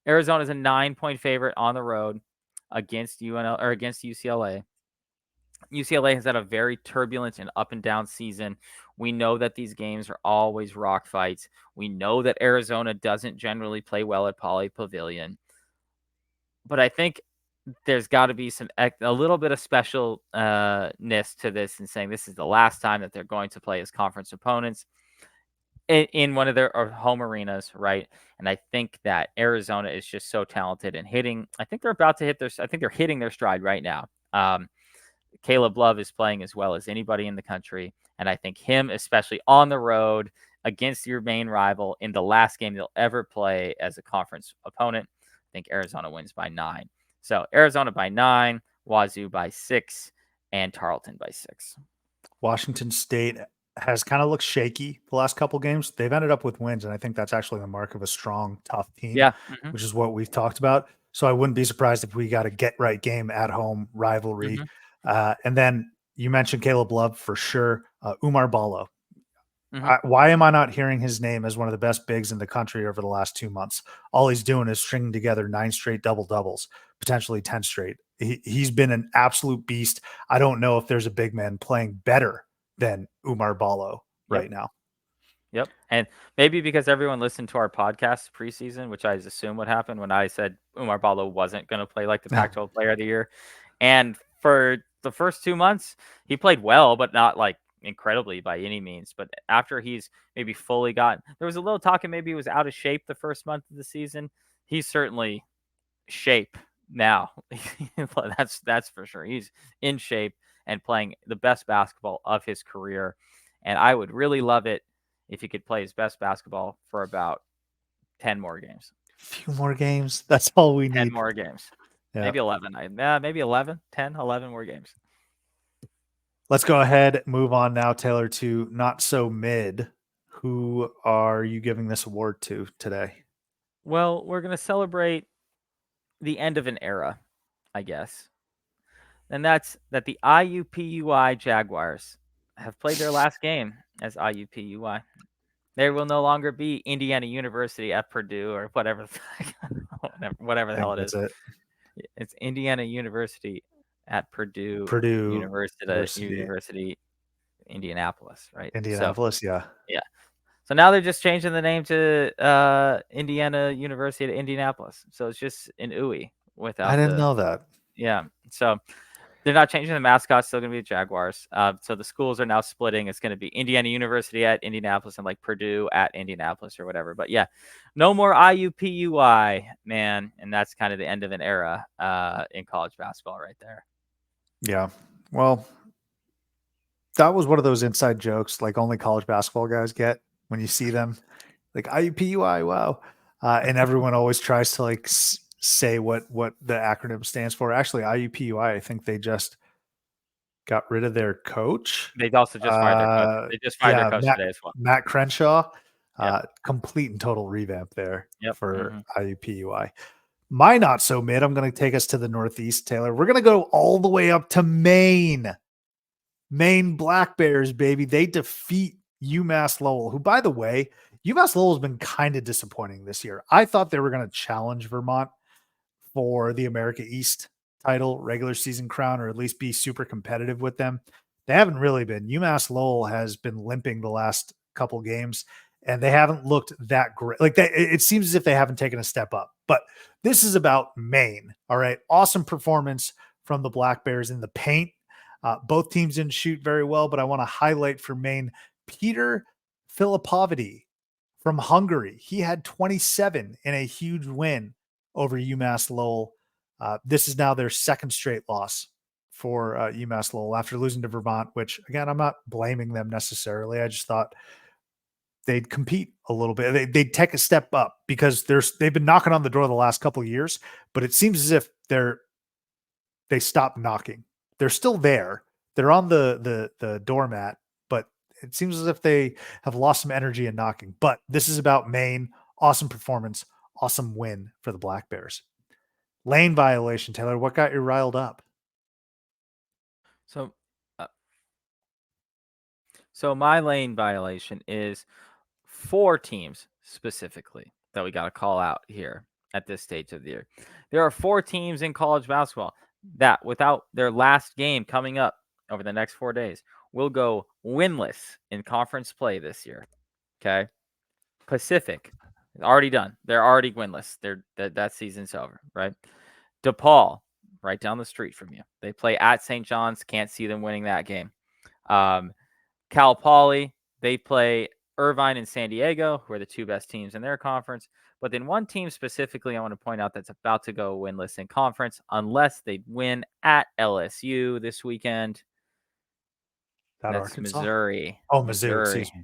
Arizona is a 9-point favorite on the road against against UCLA. UCLA has had a very turbulent and up and down season. We know that these games are always rock fights. We know that Arizona doesn't generally play well at Pauley Pavilion. But I think there's got to be a little bit of specialness to this and saying this is the last time that they're going to play as conference opponents in one of their home arenas, right? And I think that Arizona is just so talented and hitting. I think they're about to hit they're hitting their stride right now. Caleb Love is playing as well as anybody in the country. And I think him, especially on the road, against your main rival in the last game they'll ever play as a conference opponent. I think Arizona wins by 9. So Arizona by 9, Wazoo by 6, and Tarleton by 6. Washington State has kind of looked shaky the last couple games. They've ended up with wins, and I think that's actually the mark of a strong, tough team, Yeah. which is what we've talked about. So I wouldn't be surprised if we got a get-right game at home rivalry. And then you mentioned Caleb Love for sure. Umar Ballo. Why am I not hearing his name as one of the best bigs in the country over the last 2 months? All he's doing is stringing together 9 straight double-doubles, potentially 10 straight. He's been an absolute beast. I don't know if there's a big man playing better than Umar Ballo right now. Yep. And maybe because everyone listened to our podcast preseason, which I assume would happen when I said Umar Ballo wasn't going to play like the Pac-12 player of the year. And for the first 2 months, he played well, but not like incredibly by any means. But after he's maybe fully gotten, there was a little talk and maybe he was out of shape the first month of the season. He's certainly shape now. That's for sure. He's in shape and playing the best basketball of his career. And I would really love it if he could play his best basketball for about 10 more games. A few more games. That's all we need. 10 more games. Yeah. Maybe 11. Maybe 11, 10, 11 more games. Let's go ahead. Move on now, Taylor, to not so mid. Who are you giving this award to today? Well, we're going to celebrate the end of an era, I guess. And that's that the IUPUI Jaguars have played their last game as IUPUI. There will no longer be Indiana University at Purdue or whatever the hell it is. It's Indiana University at Purdue University, Indianapolis, right? Indianapolis, yeah. So now they're just changing the name to Indiana University to Indianapolis. So it's just an UI without. I didn't know that. Yeah. So they're not changing the mascot. Still going to be the Jaguars. So the schools are now splitting. It's going to be Indiana University at Indianapolis and like Purdue at Indianapolis or whatever. But yeah, no more IUPUI, man. And that's kind of the end of an era in college basketball right there. Yeah. Well, that was one of those inside jokes like only college basketball guys get when you see them. Like IUPUI, wow. And everyone always tries to like say what the acronym stands for. Actually, IUPUI, I think they just got rid of their coach. They also just fired their coach. They just fired their coach today as well. Matt Crenshaw. Complete and total revamp there for IUPUI. My not so mid, I'm going to take us to the Northeast, Taylor. We're going to go all the way up to Maine. Maine Black Bears, baby. They defeat UMass Lowell, who, by the way, UMass Lowell has been kind of disappointing this year. I thought they were going to challenge Vermont for the America East title, regular season crown, or at least be super competitive with them. They haven't really been. UMass Lowell has been limping the last couple games, and they haven't looked that great. Like it seems as if they haven't taken a step up. But this is about Maine. All right. Awesome performance from the Black Bears in the paint. Both teams didn't shoot very well, but I want to highlight for Maine, Peter Filipovidi from Hungary. He had 27 in a huge win over UMass Lowell. This is now their second straight loss for UMass Lowell after losing to Vermont, which, again, I'm not blaming them necessarily. I just thought they'd compete a little bit. They'd take a step up because they've been knocking on the door the last couple of years, but it seems as if they stopped knocking. They're still there. They're on the doormat, but it seems as if they have lost some energy in knocking. But this is about Maine. Awesome performance. Awesome win for the Black Bears. Lane violation, Taylor. What got you riled up? So my lane violation is 4 teams specifically that we got to call out here at this stage of the year. There are 4 teams in college basketball that, without their last game coming up over the next 4 days, will go winless in conference play this year. Okay. Pacific, already done. They're already winless. That season's over, right? DePaul, right down the street from you. They play at St. John's. Can't see them winning that game. Cal Poly, they play Irvine and San Diego, who are the 2 best teams in their conference. But then one team specifically I want to point out that's about to go winless in conference unless they win at LSU this weekend. That's Arkansas? Missouri. Oh, Missouri. Excuse me.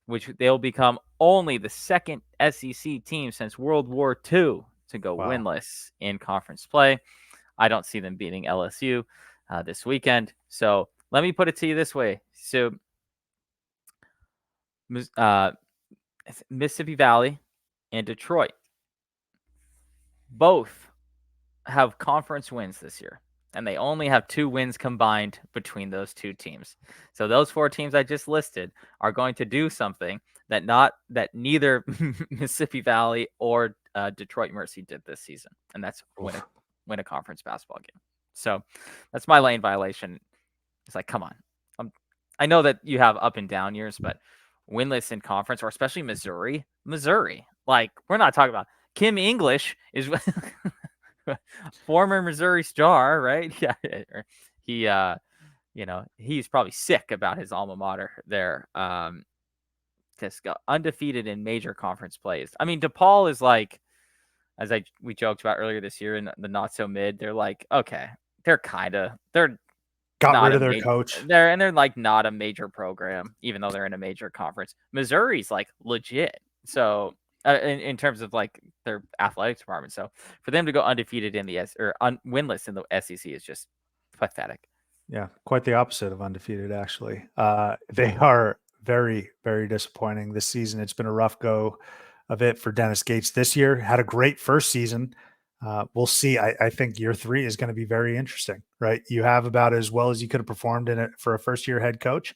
which they'll become only the second SEC team since World War II to go Wow. winless in conference play. I don't see them beating LSU this weekend. So let me put it to you this way. So Mississippi Valley and Detroit both have conference wins this year, and they only have 2 wins combined between those 2 teams. So those 4 teams I just listed are going to do something that neither Mississippi Valley or Detroit Mercy did this season, and that's win a conference basketball game. So that's my lane violation. It's like, come on. I know that you have up and down years, but winless in conference, or especially Missouri, like, we're not talking about Kim English is former Missouri Star, right? Yeah, he's probably sick about his alma mater there. Just got undefeated in major conference plays. I mean, DePaul is like, as we joked about earlier this year in the not so mid. They're like, okay, they're got rid of their coach. They're like not a major program, even though they're in a major conference. Missouri's like legit. So in terms of like their athletics department, so for them to go undefeated in the winless in the SEC is just pathetic. Yeah, quite the opposite of undefeated, actually. They are very, very disappointing this season. It's been a rough go of it for Dennis Gates this year. Had a great first season. We'll see. I think year 3 is going to be very interesting, right? You have about as well as you could have performed in it for a first-year head coach,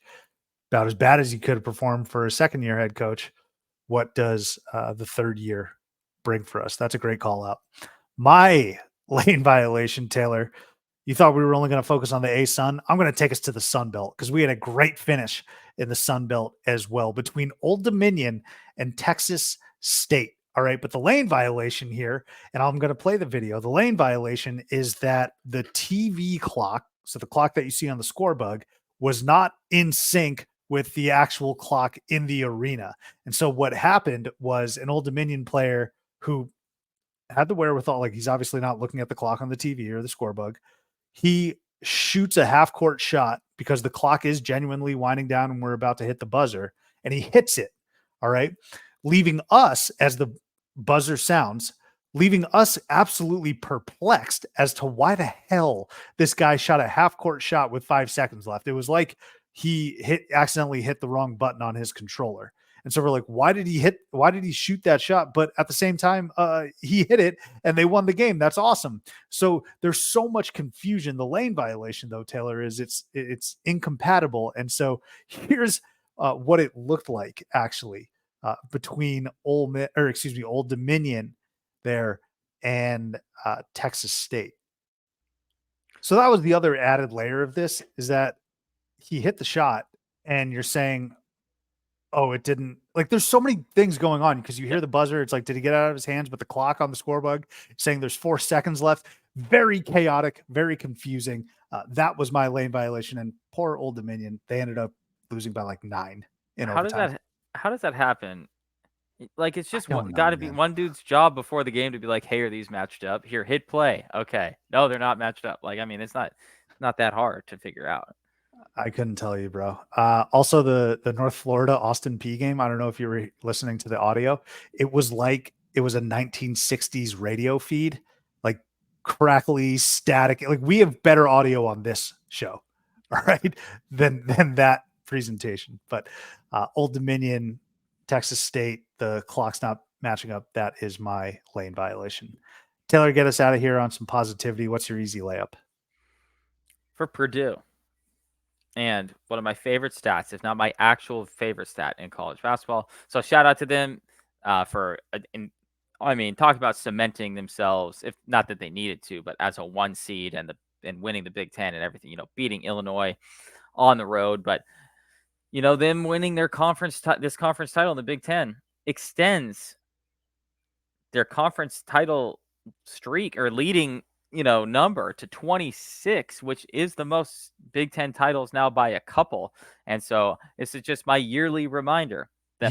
about as bad as you could have performed for a second-year head coach. What does the third year bring for us? That's a great call out. My lane violation, Taylor, you thought we were only going to focus on the ASUN. I'm going to take us to the Sun Belt because we had a great finish in the Sun Belt as well between Old Dominion and Texas State. All right. But the lane violation here, and I'm going to play the video. The lane violation is that the TV clock, so the clock that you see on the score bug, was not in sync with the actual clock in the arena. And so what happened was an Old Dominion player who had the wherewithal, like he's obviously not looking at the clock on the TV or the score bug. He shoots a half court shot because the clock is genuinely winding down and we're about to hit the buzzer, and he hits it. All right. Leaving us, as the buzzer sounds, leaving us absolutely perplexed as to why the hell this guy shot a half court shot with 5 seconds left. It was like he accidentally hit the wrong button on his controller. And so we're like, why did he shoot that shot? But at the same time, he hit it and they won the game. That's awesome. So there's so much confusion. The lane violation, though, Taylor, is it's incompatible. And so here's what it looked like actually between Old Dominion there and Texas State. So that was the other added layer of this, is that he hit the shot and you're saying, oh, it didn't, like, there's so many things going on because you hear the buzzer. It's like, did he get it out of his hands? But the clock on the score bug saying there's 4 seconds left. Very chaotic, very confusing. That was my lane violation. And poor Old Dominion, they ended up losing by like 9 in overtime. How does that happen? Like, it's just got to be one dude's job before the game to be like, hey, are these matched up? Here, hit play. Okay. No, they're not matched up. Like, I mean, it's not that hard to figure out. I couldn't tell you, bro. Also, the North Florida Austin Peay game. I don't know if you were listening to the audio. It was like it was a 1960s radio feed, like crackly, static. Like, we have better audio on this show, all right, than that presentation. But Old Dominion, Texas State, the clock's not matching up. That is my lane violation. Taylor, get us out of here on some positivity. What's your easy layup? For Purdue. And one of my favorite stats, if not my actual favorite stat in college basketball. So shout out to them talk about cementing themselves, if not that they needed to, but as a 1 seed and winning the Big Ten and everything, beating Illinois on the road. But, them winning their this conference title in the Big Ten extends their conference title streak or leading number to 26, which is the most Big Ten titles now by a couple. And so this is just my yearly reminder that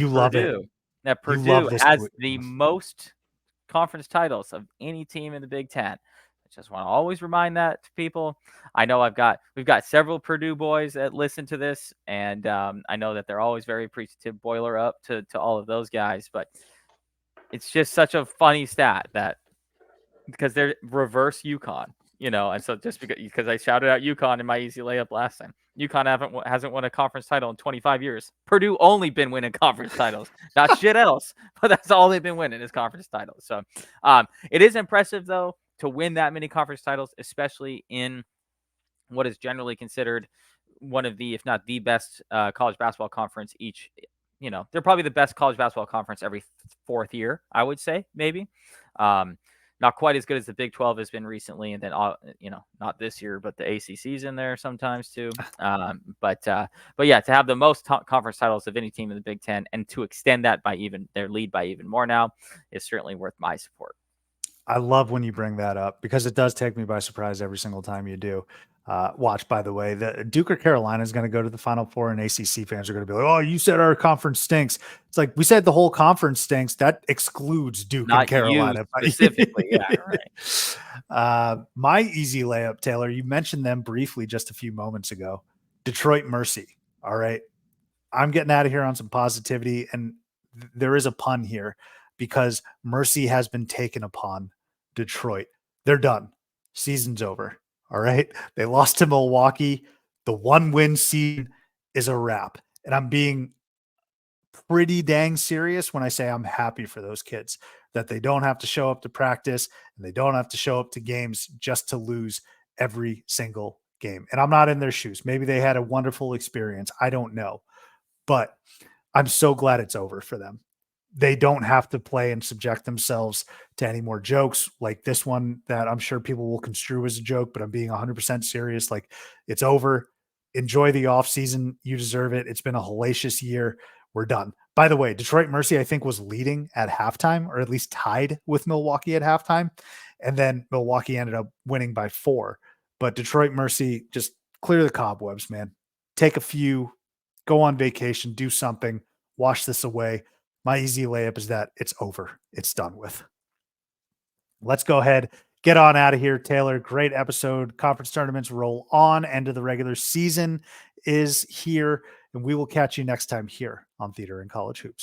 Purdue has the most conference titles of any team in the Big Ten. just want to always remind that to people. I know we've got several Purdue boys that listen to this, and I know that they're always very appreciative. Boiler up to all of those guys, but it's just such a funny stat that because they're reverse UConn, and so just because I shouted out UConn in my easy layup last time. UConn hasn't won a conference title in 25 years. Purdue only been winning conference titles, not shit else, but that's all they've been winning is conference titles. So it is impressive though to win that many conference titles, especially in what is generally considered one of the, if not the best college basketball conference each. They're probably the best college basketball conference every fourth year, I would say, maybe. Not quite as good as the Big 12 has been recently, and then not this year, but the ACC's in there sometimes too. But yeah, to have the most conference titles of any team in the Big 10 and to extend that by their lead by even more now is certainly worth my support. I love when you bring that up because it does take me by surprise every single time you do. Watch, by the way, the Duke or Carolina is going to go to the Final Four, and ACC fans are going to be like, "Oh, you said our conference stinks." It's like we said the whole conference stinks. That excludes Duke Not and Carolina specifically. Yeah, right. My easy layup, Taylor. You mentioned them briefly just a few moments ago. Detroit Mercy. All right, I'm getting out of here on some positivity, and there is a pun here because Mercy has been taken upon Detroit. They're done. Season's over. All right. They lost to Milwaukee. The 1-win season is a wrap. And I'm being pretty dang serious when I say I'm happy for those kids that they don't have to show up to practice and they don't have to show up to games just to lose every single game. And I'm not in their shoes. Maybe they had a wonderful experience. I don't know. But I'm so glad it's over for them. They don't have to play and subject themselves to any more jokes like this one that I'm sure people will construe as a joke, but I'm being 100% serious. Like, it's over. Enjoy the off season. You deserve it. It's been a hellacious year. We're done. By the way, Detroit Mercy, I think, was leading at halftime, or at least tied with Milwaukee at halftime. And then Milwaukee ended up winning by 4. But Detroit Mercy, just clear the cobwebs, man. Take a few, go on vacation, do something, wash this away. My easy layup is that it's over. It's done with. Let's go ahead, get on out of here, Taylor. Great episode. Conference tournaments roll on. End of the regular season is here, and we will catch you next time here on Theater and College Hoops.